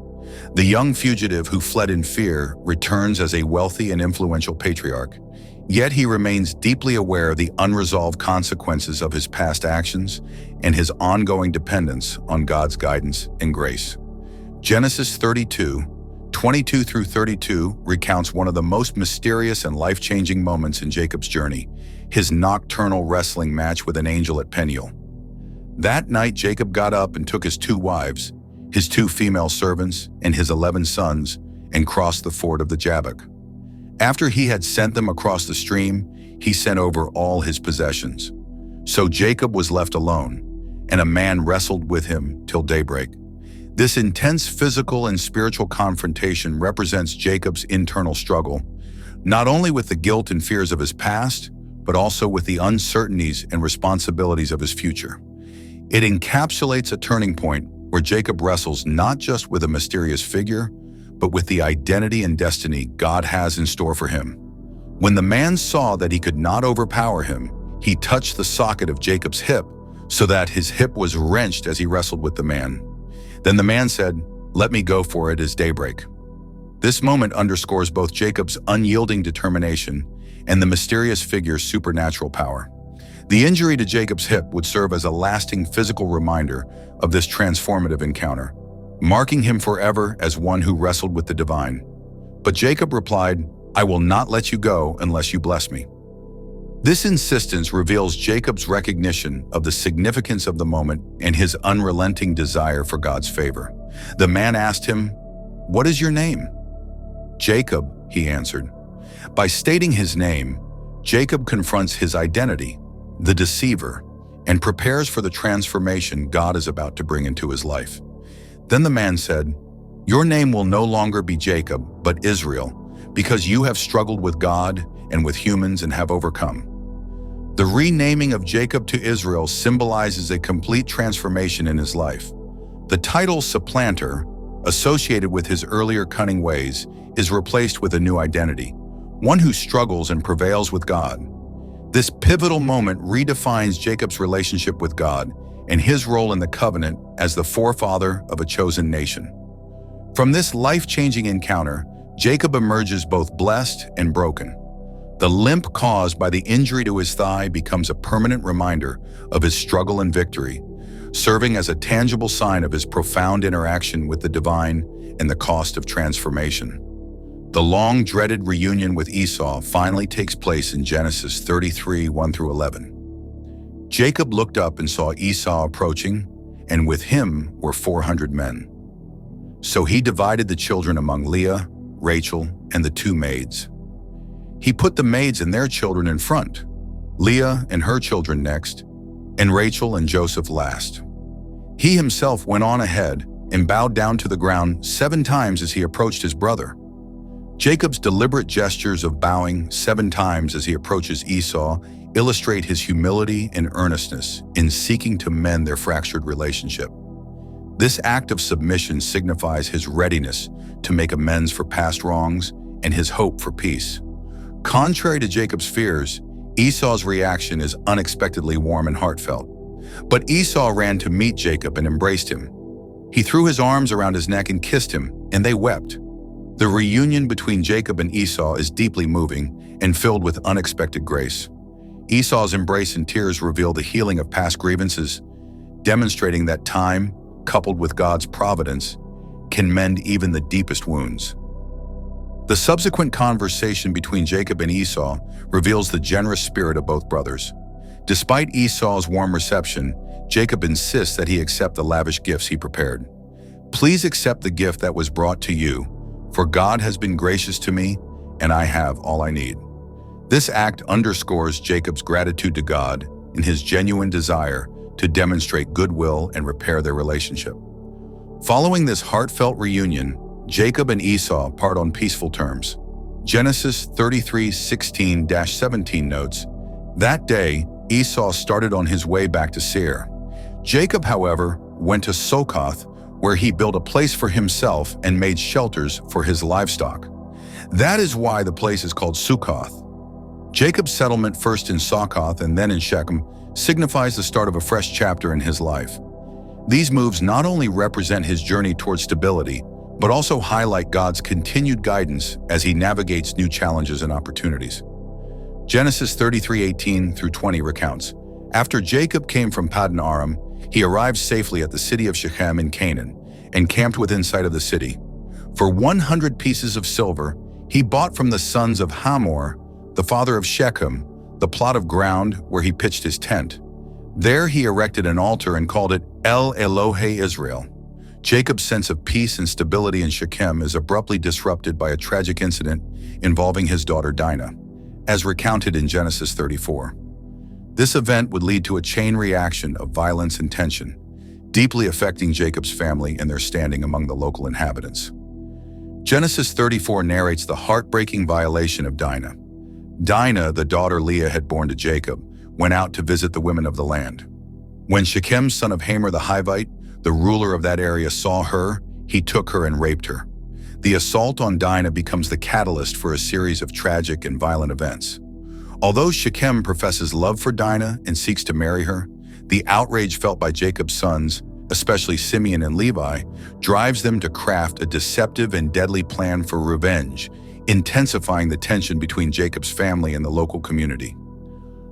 The young fugitive who fled in fear returns as a wealthy and influential patriarch, yet he remains deeply aware of the unresolved consequences of his past actions and his ongoing dependence on God's guidance and grace. Genesis 32, 22-32 recounts one of the most mysterious and life-changing moments in Jacob's journey, his nocturnal wrestling match with an angel at Peniel. That night, Jacob got up and took his 2 wives, his 2 female servants, and his 11 sons, and crossed the ford of the Jabbok. After he had sent them across the stream, he sent over all his possessions. So Jacob was left alone, and a man wrestled with him till daybreak. This intense physical and spiritual confrontation represents Jacob's internal struggle, not only with the guilt and fears of his past, but also with the uncertainties and responsibilities of his future. It encapsulates a turning point where Jacob wrestles not just with a mysterious figure, but with the identity and destiny God has in store for him. When the man saw that he could not overpower him, he touched the socket of Jacob's hip so that his hip was wrenched as he wrestled with the man. Then the man said, "Let me go, for it is daybreak." This moment underscores both Jacob's unyielding determination and the mysterious figure's supernatural power. The injury to Jacob's hip would serve as a lasting physical reminder of this transformative encounter, marking him forever as one who wrestled with the divine. But Jacob replied, "I will not let you go unless you bless me." This insistence reveals Jacob's recognition of the significance of the moment and his unrelenting desire for God's favor. The man asked him, "What is your name?" "Jacob," he answered. By stating his name, Jacob confronts his identity, the deceiver, and prepares for the transformation God is about to bring into his life. Then the man said, "Your name will no longer be Jacob, but Israel, because you have struggled with God and with humans and have overcome." The renaming of Jacob to Israel symbolizes a complete transformation in his life. The title supplanter, associated with his earlier cunning ways, is replaced with a new identity, one who struggles and prevails with God. This pivotal moment redefines Jacob's relationship with God and his role in the covenant as the forefather of a chosen nation. From this life-changing encounter, Jacob emerges both blessed and broken. The limp caused by the injury to his thigh becomes a permanent reminder of his struggle and victory, serving as a tangible sign of his profound interaction with the divine and the cost of transformation. The long-dreaded reunion with Esau finally takes place in Genesis 33, 1-11. Jacob looked up and saw Esau approaching, and with him were 400 men. So he divided the children among Leah, Rachel, and the 2 maids. He put the maids and their children in front, Leah and her children next, and Rachel and Joseph last. He himself went on ahead and bowed down to the ground 7 times as he approached his brother. Jacob's deliberate gestures of bowing 7 times as he approaches Esau illustrate his humility and earnestness in seeking to mend their fractured relationship. This act of submission signifies his readiness to make amends for past wrongs and his hope for peace. Contrary to Jacob's fears, Esau's reaction is unexpectedly warm and heartfelt. But Esau ran to meet Jacob and embraced him. He threw his arms around his neck and kissed him, and they wept. The reunion between Jacob and Esau is deeply moving and filled with unexpected grace. Esau's embrace and tears reveal the healing of past grievances, demonstrating that time, coupled with God's providence, can mend even the deepest wounds. The subsequent conversation between Jacob and Esau reveals the generous spirit of both brothers. Despite Esau's warm reception, Jacob insists that he accept the lavish gifts he prepared. "Please accept the gift that was brought to you, for God has been gracious to me, and I have all I need." This act underscores Jacob's gratitude to God and his genuine desire to demonstrate goodwill and repair their relationship. Following this heartfelt reunion, Jacob and Esau part on peaceful terms. Genesis 33:16-17 notes, "That day, Esau started on his way back to Seir. Jacob, however, went to Succoth, where he built a place for himself and made shelters for his livestock. That is why the place is called Succoth." Jacob's settlement first in Succoth and then in Shechem signifies the start of a fresh chapter in his life. These moves not only represent his journey towards stability, but also highlight God's continued guidance as he navigates new challenges and opportunities. Genesis 33:18-20 recounts, "After Jacob came from Paddan Aram, he arrived safely at the city of Shechem in Canaan and camped within sight of the city. For 100 pieces of silver, he bought from the sons of Hamor, the father of Shechem, the plot of ground where he pitched his tent. There he erected an altar and called it El Elohe Israel." Jacob's sense of peace and stability in Shechem is abruptly disrupted by a tragic incident involving his daughter Dinah, as recounted in Genesis 34. This event would lead to a chain reaction of violence and tension, deeply affecting Jacob's family and their standing among the local inhabitants. Genesis 34 narrates the heartbreaking violation of Dinah. Dinah, the daughter Leah had borne to Jacob, went out to visit the women of the land. When Shechem, son of Hamor the Hivite, the ruler of that area, saw her, he took her and raped her. The assault on Dinah becomes the catalyst for a series of tragic and violent events. Although Shechem professes love for Dinah and seeks to marry her, the outrage felt by Jacob's sons, especially Simeon and Levi, drives them to craft a deceptive and deadly plan for revenge, intensifying the tension between Jacob's family and the local community.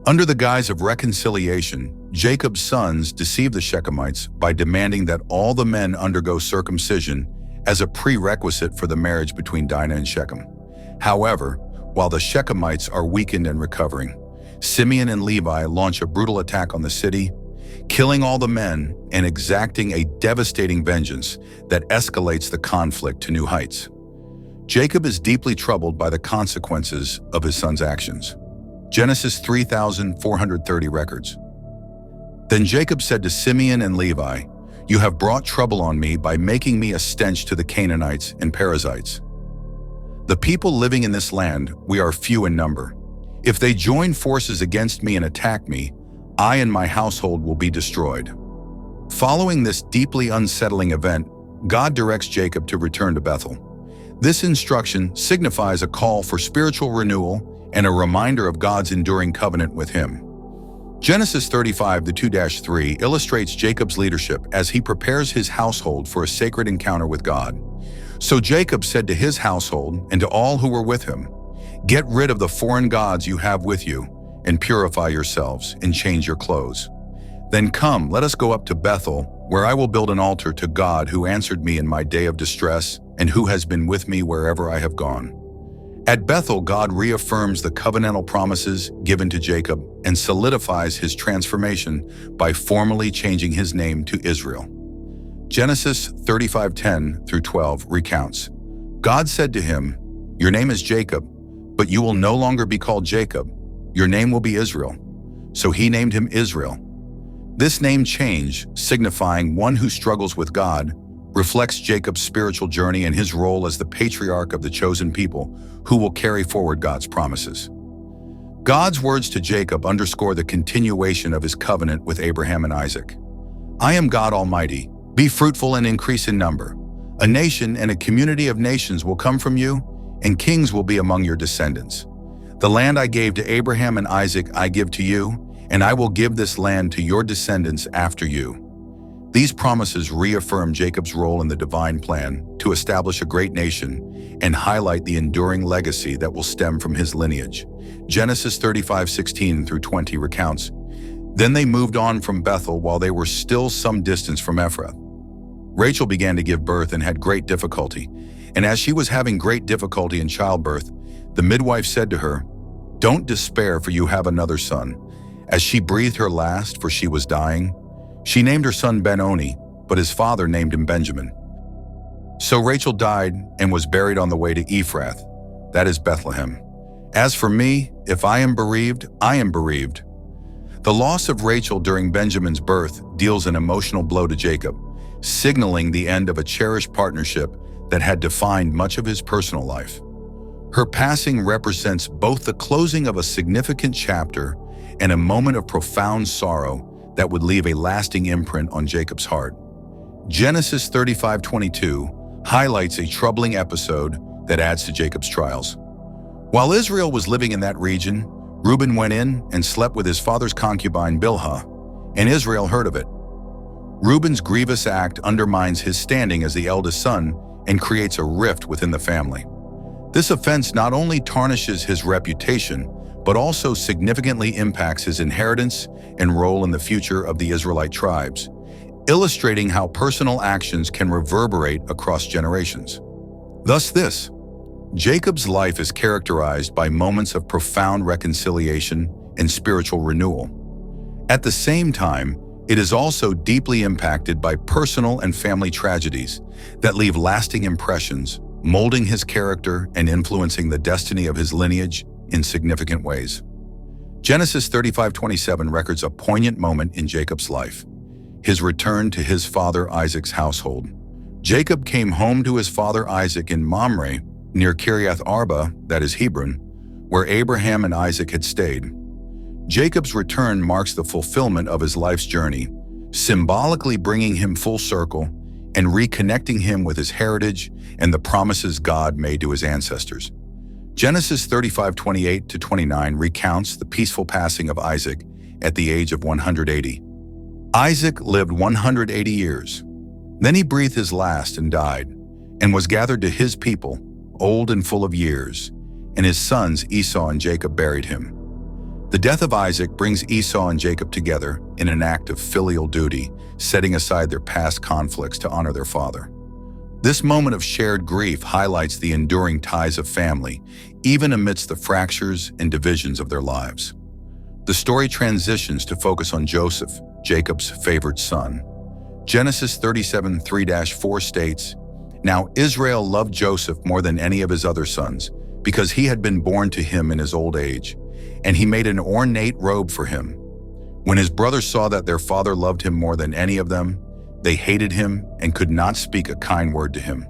Under the guise of reconciliation, Jacob's sons deceive the Shechemites by demanding that all the men undergo circumcision as a prerequisite for the marriage between Dinah and Shechem. However, while the Shechemites are weakened and recovering, Simeon and Levi launch a brutal attack on the city, killing all the men and exacting a devastating vengeance that escalates the conflict to new heights. Jacob is deeply troubled by the consequences of his son's actions. Genesis 3,430 records. "Then Jacob said to Simeon and Levi, 'You have brought trouble on me by making me a stench to the Canaanites and Perizzites. The people living in this land, we are few in number. If they join forces against me and attack me, I and my household will be destroyed.' Following this deeply unsettling event, God directs Jacob to return to Bethel. This instruction signifies a call for spiritual renewal and a reminder of God's enduring covenant with him. Genesis 35:2-3 illustrates Jacob's leadership as he prepares his household for a sacred encounter with God. "So Jacob said to his household and to all who were with him, 'Get rid of the foreign gods you have with you, and purify yourselves, and change your clothes.' Then come, let us go up to Bethel, where I will build an altar to God who answered me in my day of distress and who has been with me wherever I have gone." At Bethel, God reaffirms the covenantal promises given to Jacob and solidifies his transformation by formally changing his name to Israel. Genesis 35:10 through 12 recounts, "God said to him, 'Your name is Jacob, but you will no longer be called Jacob. Your name will be Israel.' So he named him Israel." This name change, signifying one who struggles with God, reflects Jacob's spiritual journey and his role as the patriarch of the chosen people who will carry forward God's promises. God's words to Jacob underscore the continuation of his covenant with Abraham and Isaac. "I am God Almighty. Be fruitful and increase in number. A nation and a community of nations will come from you, and kings will be among your descendants. The land I gave to Abraham and Isaac I give to you, and I will give this land to your descendants after you." These promises reaffirm Jacob's role in the divine plan to establish a great nation and highlight the enduring legacy that will stem from his lineage. Genesis 35:16 through 20 recounts, "Then they moved on from Bethel while they were still some distance from Ephrath. Rachel began to give birth and had great difficulty, and as she was having great difficulty in childbirth, the midwife said to her, 'Don't despair, for you have another son.' As she breathed her last, for she was dying, she named her son Ben-Oni, but his father named him Benjamin. So Rachel died and was buried on the way to Ephrath, that is Bethlehem. As for me, if I am bereaved, I am bereaved." The loss of Rachel during Benjamin's birth deals an emotional blow to Jacob, signaling the end of a cherished partnership that had defined much of his personal life. Her passing represents both the closing of a significant chapter and a moment of profound sorrow that would leave a lasting imprint on Jacob's heart. Genesis 35:22 highlights a troubling episode that adds to Jacob's trials. While Israel was living in that region, Reuben went in and slept with his father's concubine Bilhah, and Israel heard of it. Reuben's grievous act undermines his standing as the eldest son and creates a rift within the family. This offense not only tarnishes his reputation, but also significantly impacts his inheritance and role in the future of the Israelite tribes, illustrating how personal actions can reverberate across generations. Thus Jacob's life is characterized by moments of profound reconciliation and spiritual renewal. At the same time, it is also deeply impacted by personal and family tragedies that leave lasting impressions, molding his character and influencing the destiny of his lineage in significant ways. Genesis 35:27 records a poignant moment in Jacob's life, his return to his father Isaac's household. Jacob came home to his father Isaac in Mamre, near Kiriath Arba, that is Hebron, where Abraham and Isaac had stayed. Jacob's return marks the fulfillment of his life's journey, symbolically bringing him full circle and reconnecting him with his heritage and the promises God made to his ancestors. Genesis 35:28-29 recounts the peaceful passing of Isaac at the age of 180. Isaac lived 180 years. Then he breathed his last and died, and was gathered to his people, old and full of years, and his sons Esau and Jacob buried him. The death of Isaac brings Esau and Jacob together in an act of filial duty, setting aside their past conflicts to honor their father. This moment of shared grief highlights the enduring ties of family, even amidst the fractures and divisions of their lives. The story transitions to focus on Joseph, Jacob's favored son. Genesis 37:3-4 states, "Now Israel loved Joseph more than any of his other sons, because he had been born to him in his old age, and he made an ornate robe for him. When his brothers saw that their father loved him more than any of them, they hated him and could not speak a kind word to him."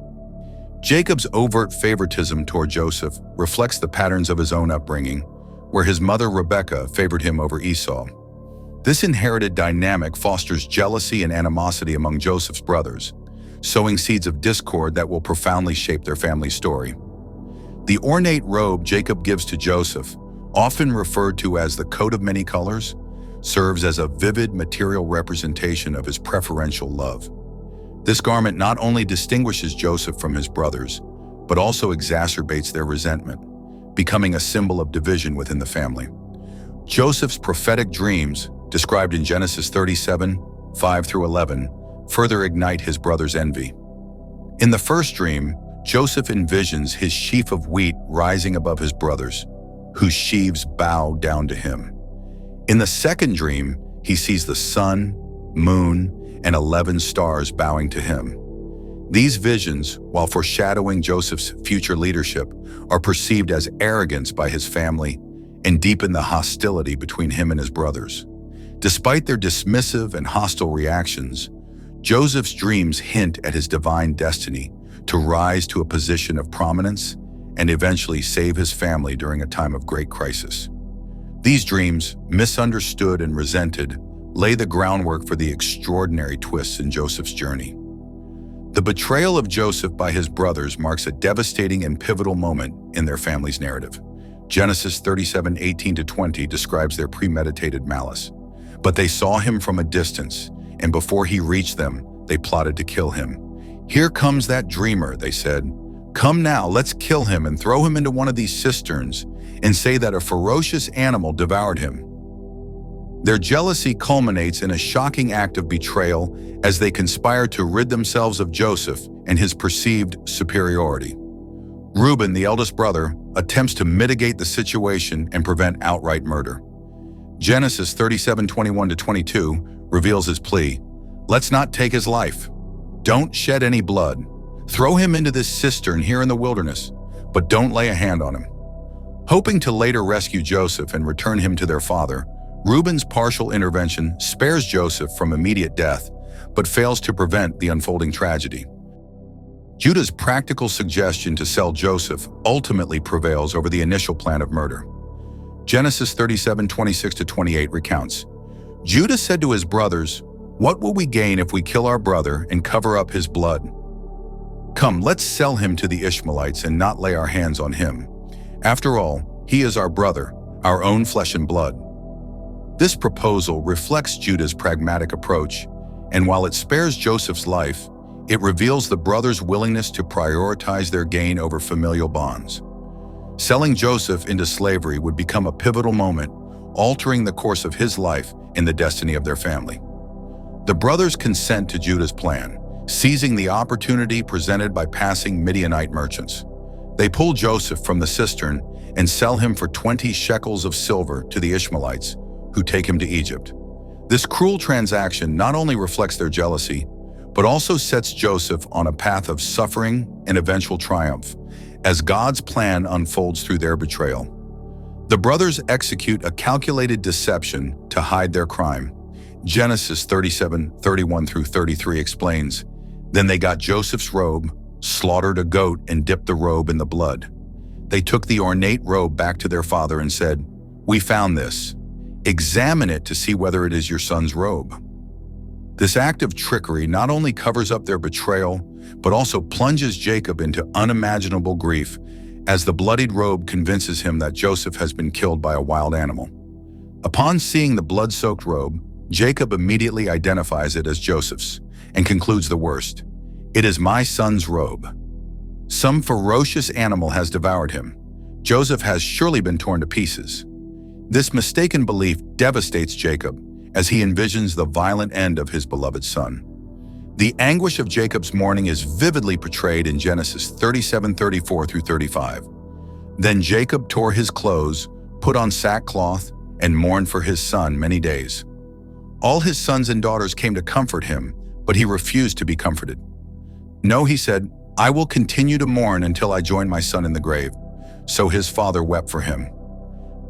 Jacob's overt favoritism toward Joseph reflects the patterns of his own upbringing, where his mother Rebekah favored him over Esau. This inherited dynamic fosters jealousy and animosity among Joseph's brothers, sowing seeds of discord that will profoundly shape their family story. The ornate robe Jacob gives to Joseph, often referred to as the coat of many colors, serves as a vivid material representation of his preferential love. This garment not only distinguishes Joseph from his brothers, but also exacerbates their resentment, becoming a symbol of division within the family. Joseph's prophetic dreams, described in Genesis 37, 5 through 11, further ignite his brother's envy. In the first dream, Joseph envisions his sheaf of wheat rising above his brothers, whose sheaves bow down to him. In the second dream, he sees the sun, moon, and 11 stars bowing to him. These visions, while foreshadowing Joseph's future leadership, are perceived as arrogance by his family and deepen the hostility between him and his brothers. Despite their dismissive and hostile reactions, Joseph's dreams hint at his divine destiny to rise to a position of prominence and eventually save his family during a time of great crisis. These dreams, misunderstood and resented, lay the groundwork for the extraordinary twists in Joseph's journey. The betrayal of Joseph by his brothers marks a devastating and pivotal moment in their family's narrative. Genesis 37:18-20 describes their premeditated malice. But they saw him from a distance, and before he reached them, they plotted to kill him. "Here comes that dreamer," they said. "Come now, let's kill him and throw him into one of these cisterns and say that a ferocious animal devoured him." Their jealousy culminates in a shocking act of betrayal as they conspire to rid themselves of Joseph and his perceived superiority. Reuben, the eldest brother, attempts to mitigate the situation and prevent outright murder. Genesis 37:21-22 reveals his plea. "Let's not take his life. Don't shed any blood. Throw him into this cistern here in the wilderness, but don't lay a hand on him." Hoping to later rescue Joseph and return him to their father, Reuben's partial intervention spares Joseph from immediate death, but fails to prevent the unfolding tragedy. Judah's practical suggestion to sell Joseph ultimately prevails over the initial plan of murder. Genesis 37:26-28 recounts, "Judah said to his brothers, 'What will we gain if we kill our brother and cover up his blood? Come, let's sell him to the Ishmaelites and not lay our hands on him. After all, he is our brother, our own flesh and blood.'" This proposal reflects Judah's pragmatic approach, and while it spares Joseph's life, it reveals the brothers' willingness to prioritize their gain over familial bonds. Selling Joseph into slavery would become a pivotal moment, altering the course of his life and the destiny of their family. The brothers consent to Judah's plan, seizing the opportunity presented by passing Midianite merchants. They pull Joseph from the cistern and sell him for 20 shekels of silver to the Ishmaelites, who take him to Egypt. This cruel transaction not only reflects their jealousy, but also sets Joseph on a path of suffering and eventual triumph, as God's plan unfolds through their betrayal. The brothers execute a calculated deception to hide their crime. Genesis 37:31-33 explains, "Then they got Joseph's robe, slaughtered a goat, and dipped the robe in the blood. They took the ornate robe back to their father and said, 'We found this. Examine it to see whether it is your son's robe.'" This act of trickery not only covers up their betrayal, but also plunges Jacob into unimaginable grief as the bloodied robe convinces him that Joseph has been killed by a wild animal. Upon seeing the blood-soaked robe, Jacob immediately identifies it as Joseph's and concludes the worst. "It is my son's robe. Some ferocious animal has devoured him. Joseph has surely been torn to pieces." This mistaken belief devastates Jacob as he envisions the violent end of his beloved son. The anguish of Jacob's mourning is vividly portrayed in Genesis 37:34-35. "Then Jacob tore his clothes, put on sackcloth, and mourned for his son many days. All his sons and daughters came to comfort him, but he refused to be comforted. 'No,' he said, 'I will continue to mourn until I join my son in the grave.' So his father wept for him."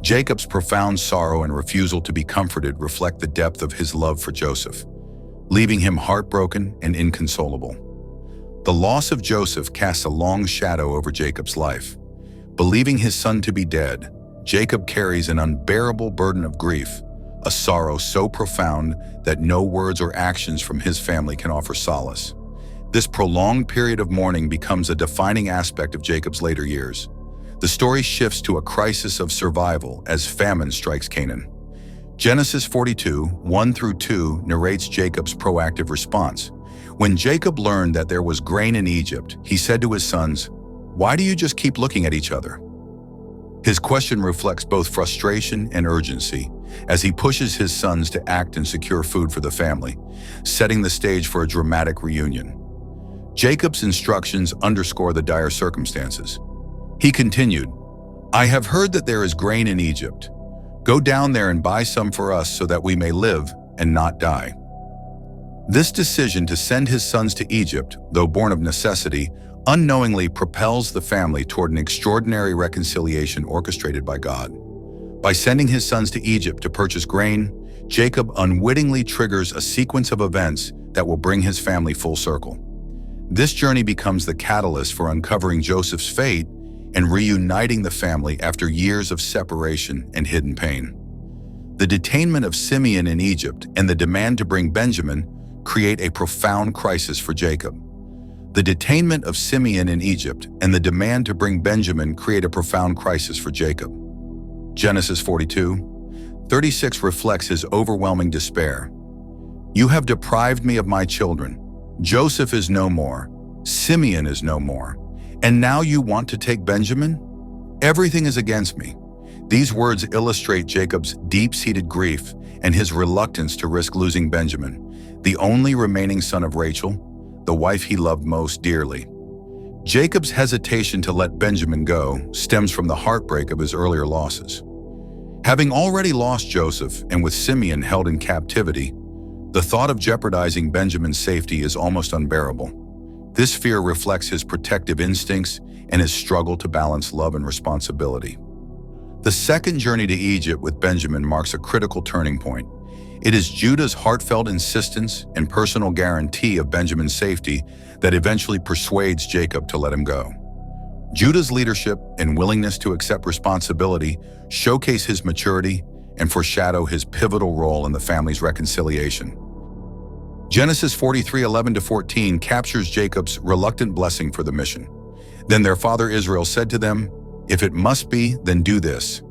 Jacob's profound sorrow and refusal to be comforted reflect the depth of his love for Joseph, leaving him heartbroken and inconsolable. The loss of Joseph casts a long shadow over Jacob's life. Believing his son to be dead, Jacob carries an unbearable burden of grief, a sorrow so profound that no words or actions from his family can offer solace. This prolonged period of mourning becomes a defining aspect of Jacob's later years. The story shifts to a crisis of survival as famine strikes Canaan. Genesis 42:1-2 narrates Jacob's proactive response. When Jacob learned that there was grain in Egypt, he said to his sons, "Why do you just keep looking at each other?" His question reflects both frustration and urgency, as he pushes his sons to act and secure food for the family, setting the stage for a dramatic reunion. Jacob's instructions underscore the dire circumstances. He continued, "I have heard that there is grain in Egypt. Go down there and buy some for us so that we may live and not die." This decision to send his sons to Egypt, though born of necessity, unknowingly propels the family toward an extraordinary reconciliation orchestrated by God. By sending his sons to Egypt to purchase grain, Jacob unwittingly triggers a sequence of events that will bring his family full circle. This journey becomes the catalyst for uncovering Joseph's fate and reuniting the family after years of separation and hidden pain. The detainment of Simeon in Egypt and the demand to bring Benjamin create a profound crisis for Jacob. The detainment of Simeon in Egypt and the demand to bring Benjamin create a profound crisis for Jacob. Genesis 42:36 reflects his overwhelming despair. "You have deprived me of my children. Joseph is no more. Simeon is no more. And now you want to take Benjamin? Everything is against me." These words illustrate Jacob's deep-seated grief and his reluctance to risk losing Benjamin, the only remaining son of Rachel, the wife he loved most dearly. Jacob's hesitation to let Benjamin go stems from the heartbreak of his earlier losses. Having already lost Joseph and with Simeon held in captivity, the thought of jeopardizing Benjamin's safety is almost unbearable. This fear reflects his protective instincts and his struggle to balance love and responsibility. The second journey to Egypt with Benjamin marks a critical turning point. It is Judah's heartfelt insistence and personal guarantee of Benjamin's safety that eventually persuades Jacob to let him go. Judah's leadership and willingness to accept responsibility showcase his maturity and foreshadow his pivotal role in the family's reconciliation. Genesis 43:11-14 captures Jacob's reluctant blessing for the mission. "Then their father Israel said to them, 'If it must be, then do this.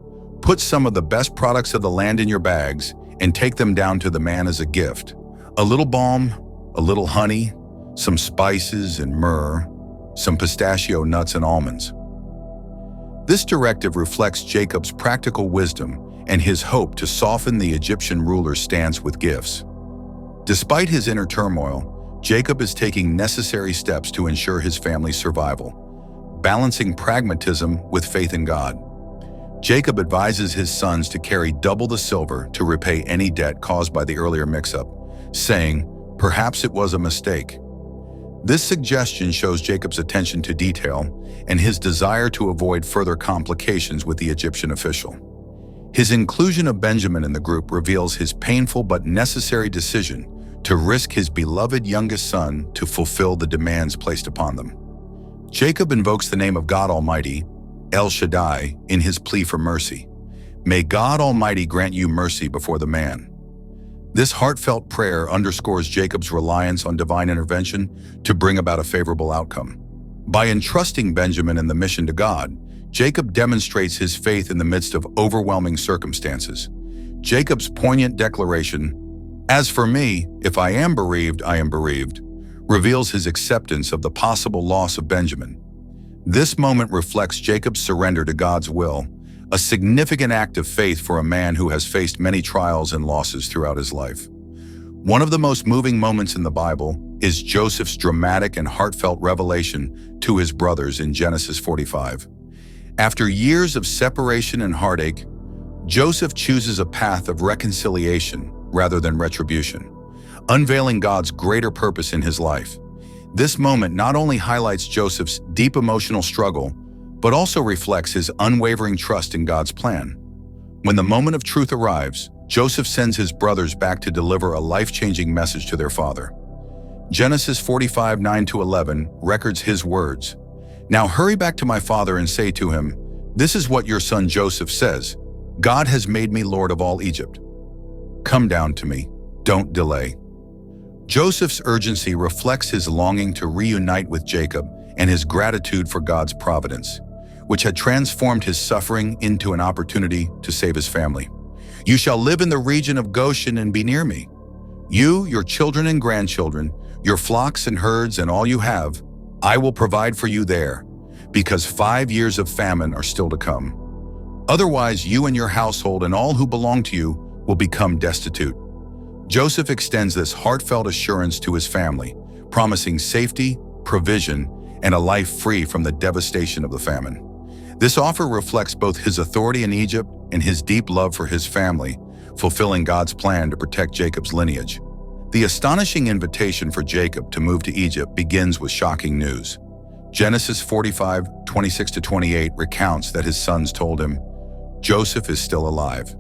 Put some of the best products of the land in your bags and take them down to the man as a gift. A little balm, a little honey, some spices and myrrh, some pistachio nuts and almonds." This directive reflects Jacob's practical wisdom and his hope to soften the Egyptian ruler's stance with gifts. Despite his inner turmoil, Jacob is taking necessary steps to ensure his family's survival, balancing pragmatism with faith in God. Jacob advises his sons to carry double the silver to repay any debt caused by the earlier mix-up, saying, "Perhaps it was a mistake." This suggestion shows Jacob's attention to detail and his desire to avoid further complications with the Egyptian official. His inclusion of Benjamin in the group reveals his painful but necessary decision to risk his beloved youngest son to fulfill the demands placed upon them. Jacob invokes the name of God Almighty, El Shaddai, in his plea for mercy. "May God Almighty grant you mercy before the man." This heartfelt prayer underscores Jacob's reliance on divine intervention to bring about a favorable outcome. By entrusting Benjamin and the mission to God, Jacob demonstrates his faith in the midst of overwhelming circumstances. Jacob's poignant declaration, "As for me, if I am bereaved, I am bereaved," reveals his acceptance of the possible loss of Benjamin. This moment reflects Jacob's surrender to God's will, a significant act of faith for a man who has faced many trials and losses throughout his life. One of the most moving moments in the Bible is Joseph's dramatic and heartfelt revelation to his brothers in Genesis 45. After years of separation and heartache, Joseph chooses a path of reconciliation rather than retribution, unveiling God's greater purpose in his life. This moment not only highlights Joseph's deep emotional struggle, but also reflects his unwavering trust in God's plan. When the moment of truth arrives, Joseph sends his brothers back to deliver a life-changing message to their father. Genesis 45:9-11 records his words, "Now hurry back to my father and say to him, 'This is what your son Joseph says. God has made me Lord of all Egypt. Come down to me. Don't delay.'" Joseph's urgency reflects his longing to reunite with Jacob and his gratitude for God's providence, which had transformed his suffering into an opportunity to save his family. "You shall live in the region of Goshen and be near me. You, your children and grandchildren, your flocks and herds and all you have, I will provide for you there, because 5 years of famine are still to come. Otherwise, you and your household and all who belong to you will become destitute. Joseph extends this heartfelt assurance to his family, promising safety, provision, and a life free from the devastation of the famine. This offer reflects both his authority in Egypt and his deep love for his family, fulfilling God's plan to protect Jacob's lineage. The astonishing invitation for Jacob to move to Egypt begins with shocking news. Genesis 45:26-28 recounts that his sons told him, "Joseph is still alive.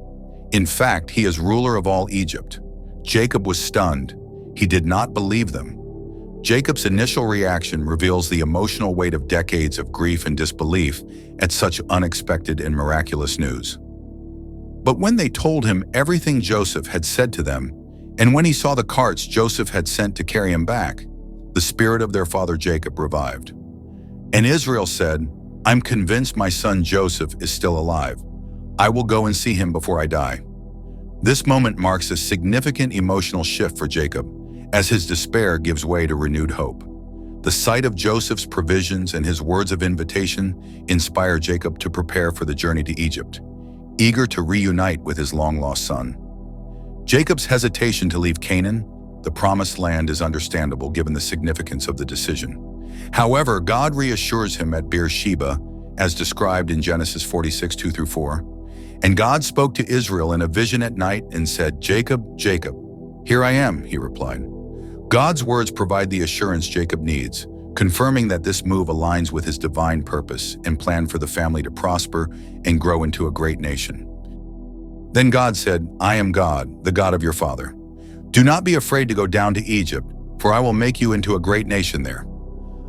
In fact, he is ruler of all Egypt." Jacob was stunned. He did not believe them. Jacob's initial reaction reveals the emotional weight of decades of grief and disbelief at such unexpected and miraculous news. But when they told him everything Joseph had said to them, and when he saw the carts Joseph had sent to carry him back, the spirit of their father Jacob revived. And Israel said, "I'm convinced my son Joseph is still alive. I will go and see him before I die." This moment marks a significant emotional shift for Jacob, as his despair gives way to renewed hope. The sight of Joseph's provisions and his words of invitation inspire Jacob to prepare for the journey to Egypt, eager to reunite with his long-lost son. Jacob's hesitation to leave Canaan, the promised land, is understandable given the significance of the decision. However, God reassures him at Beersheba, as described in Genesis 46:2-4. And God spoke to Israel in a vision at night and said, "Jacob, Jacob." "Here I am," he replied. God's words provide the assurance Jacob needs, confirming that this move aligns with his divine purpose and plan for the family to prosper and grow into a great nation. Then God said, "I am God, the God of your father. Do not be afraid to go down to Egypt, for I will make you into a great nation there.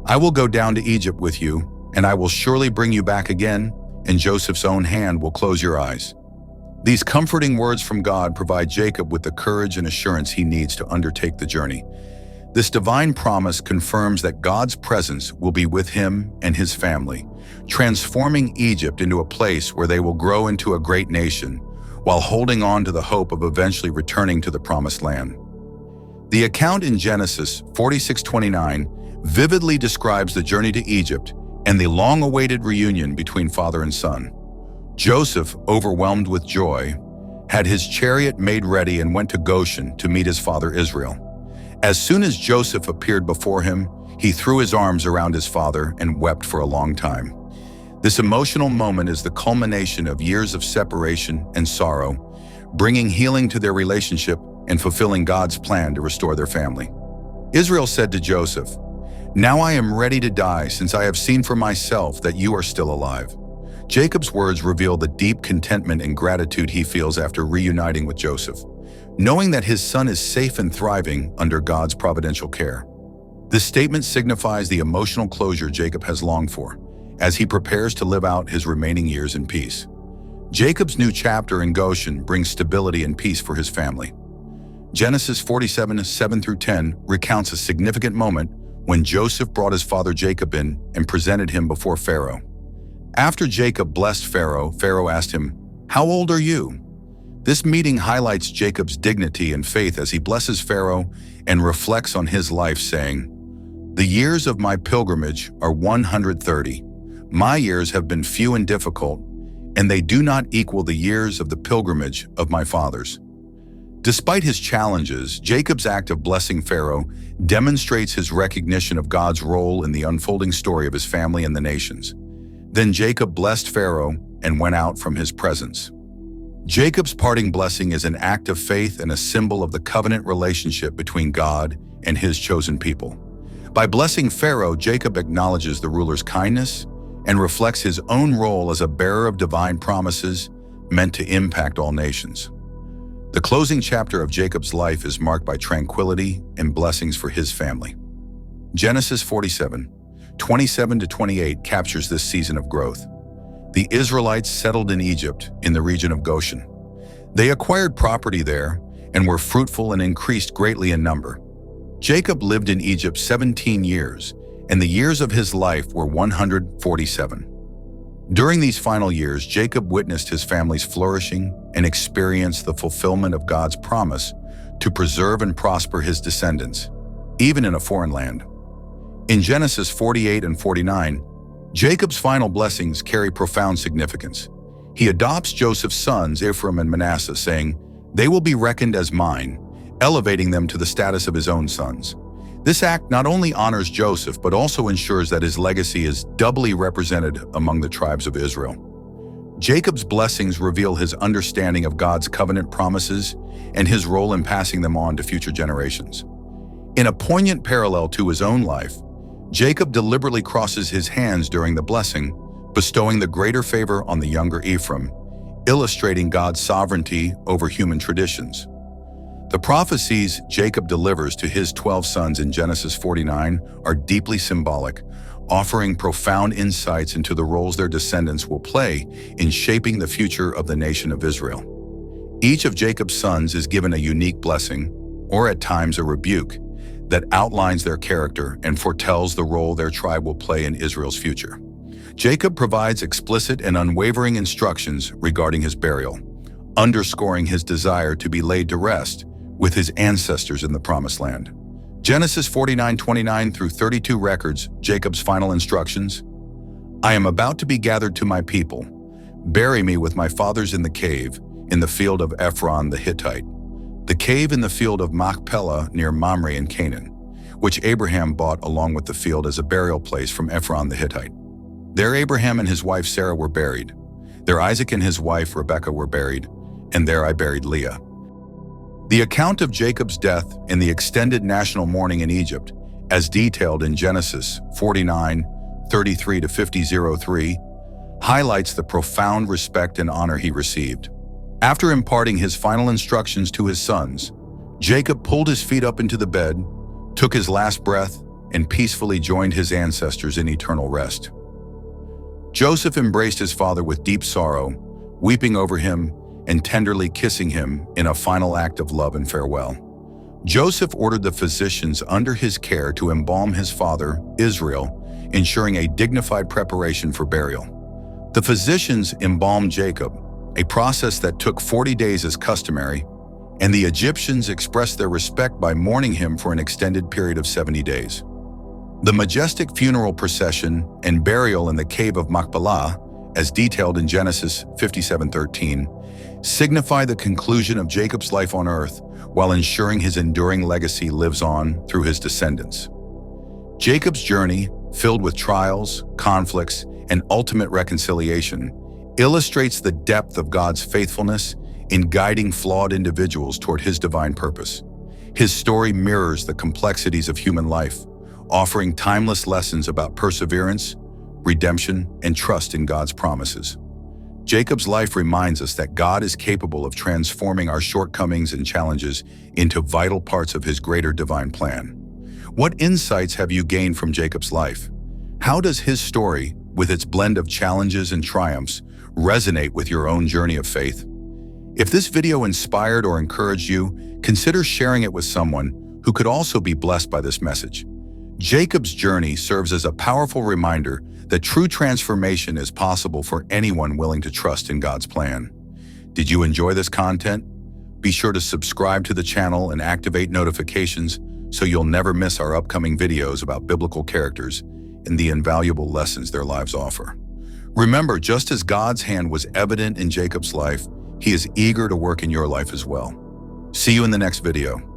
I will go down to Egypt with you, and I will surely bring you back again, and Joseph's own hand will close your eyes." These comforting words from God provide Jacob with the courage and assurance he needs to undertake the journey. This divine promise confirms that God's presence will be with him and his family, transforming Egypt into a place where they will grow into a great nation, while holding on to the hope of eventually returning to the promised land. The account in Genesis 46:29 vividly describes the journey to Egypt and the long-awaited reunion between father and son. Joseph, overwhelmed with joy, had his chariot made ready and went to Goshen to meet his father Israel. As soon as Joseph appeared before him, he threw his arms around his father and wept for a long time. This emotional moment is the culmination of years of separation and sorrow, bringing healing to their relationship and fulfilling God's plan to restore their family. Israel said to Joseph, "Now I am ready to die, since I have seen for myself that you are still alive." Jacob's words reveal the deep contentment and gratitude he feels after reuniting with Joseph, knowing that his son is safe and thriving under God's providential care. This statement signifies the emotional closure Jacob has longed for, as he prepares to live out his remaining years in peace. Jacob's new chapter in Goshen brings stability and peace for his family. Genesis 47:7-10 recounts a significant moment when Joseph brought his father Jacob in and presented him before Pharaoh. After Jacob blessed Pharaoh, Pharaoh asked him, "How old are you?" This meeting highlights Jacob's dignity and faith as he blesses Pharaoh and reflects on his life, saying, "The years of my pilgrimage are 130. My years have been few and difficult, and they do not equal the years of the pilgrimage of my fathers." Despite his challenges, Jacob's act of blessing Pharaoh demonstrates his recognition of God's role in the unfolding story of his family and the nations. Then Jacob blessed Pharaoh and went out from his presence. Jacob's parting blessing is an act of faith and a symbol of the covenant relationship between God and his chosen people. By blessing Pharaoh, Jacob acknowledges the ruler's kindness and reflects his own role as a bearer of divine promises meant to impact all nations. The closing chapter of Jacob's life is marked by tranquility and blessings for his family. Genesis 47:27-28 captures this season of growth. The Israelites settled in Egypt, in the region of Goshen. They acquired property there and were fruitful and increased greatly in number. Jacob lived in Egypt 17 years, and the years of his life were 147. During these final years, Jacob witnessed his family's flourishing and experienced the fulfillment of God's promise to preserve and prosper his descendants, even in a foreign land. In Genesis 48 and 49, Jacob's final blessings carry profound significance. He adopts Joseph's sons, Ephraim and Manasseh, saying, They will be reckoned as mine, elevating them to the status of his own sons. This act not only honors Joseph, but also ensures that his legacy is doubly represented among the tribes of Israel. Jacob's blessings reveal his understanding of God's covenant promises and his role in passing them on to future generations. In a poignant parallel to his own life, Jacob deliberately crosses his hands during the blessing, bestowing the greater favor on the younger Ephraim, illustrating God's sovereignty over human traditions. The prophecies Jacob delivers to his 12 sons in Genesis 49 are deeply symbolic, offering profound insights into the roles their descendants will play in shaping the future of the nation of Israel. Each of Jacob's sons is given a unique blessing, or at times a rebuke, that outlines their character and foretells the role their tribe will play in Israel's future. Jacob provides explicit and unwavering instructions regarding his burial, underscoring his desire to be laid to rest with his ancestors in the Promised Land. Genesis 49:29 through 32 records Jacob's final instructions. I am about to be gathered to my people. Bury me with my fathers in the cave, in the field of Ephron the Hittite, the cave in the field of Machpelah near Mamre in Canaan, which Abraham bought along with the field as a burial place from Ephron the Hittite. There Abraham and his wife Sarah were buried. There Isaac and his wife Rebekah were buried, and there I buried Leah. The account of Jacob's death in the extended national mourning in Egypt, as detailed in Genesis 49:33-50:03, highlights the profound respect and honor he received. After imparting his final instructions to his sons, Jacob pulled his feet up into the bed, took his last breath, and peacefully joined his ancestors in eternal rest. Joseph embraced his father with deep sorrow, weeping over him and tenderly kissing him in a final act of love and farewell. Joseph ordered the physicians under his care to embalm his father, Israel, ensuring a dignified preparation for burial. The physicians embalmed Jacob, a process that took 40 days as customary, and the Egyptians expressed their respect by mourning him for an extended period of 70 days. The majestic funeral procession and burial in the cave of Machpelah, as detailed in Genesis 57:13, signify the conclusion of Jacob's life on earth while ensuring his enduring legacy lives on through his descendants. Jacob's journey, filled with trials, conflicts, and ultimate reconciliation, illustrates the depth of God's faithfulness in guiding flawed individuals toward his divine purpose. His story mirrors the complexities of human life, offering timeless lessons about perseverance, redemption, and trust in God's promises. Jacob's life reminds us that God is capable of transforming our shortcomings and challenges into vital parts of his greater divine plan. What insights have you gained from Jacob's life? How does his story, with its blend of challenges and triumphs, resonate with your own journey of faith? If this video inspired or encouraged you, consider sharing it with someone who could also be blessed by this message. Jacob's journey serves as a powerful reminder that true transformation is possible for anyone willing to trust in God's plan. Did you enjoy this content? Be sure to subscribe to the channel and activate notifications so you'll never miss our upcoming videos about biblical characters and the invaluable lessons their lives offer. Remember, just as God's hand was evident in Jacob's life, he is eager to work in your life as well. See you in the next video.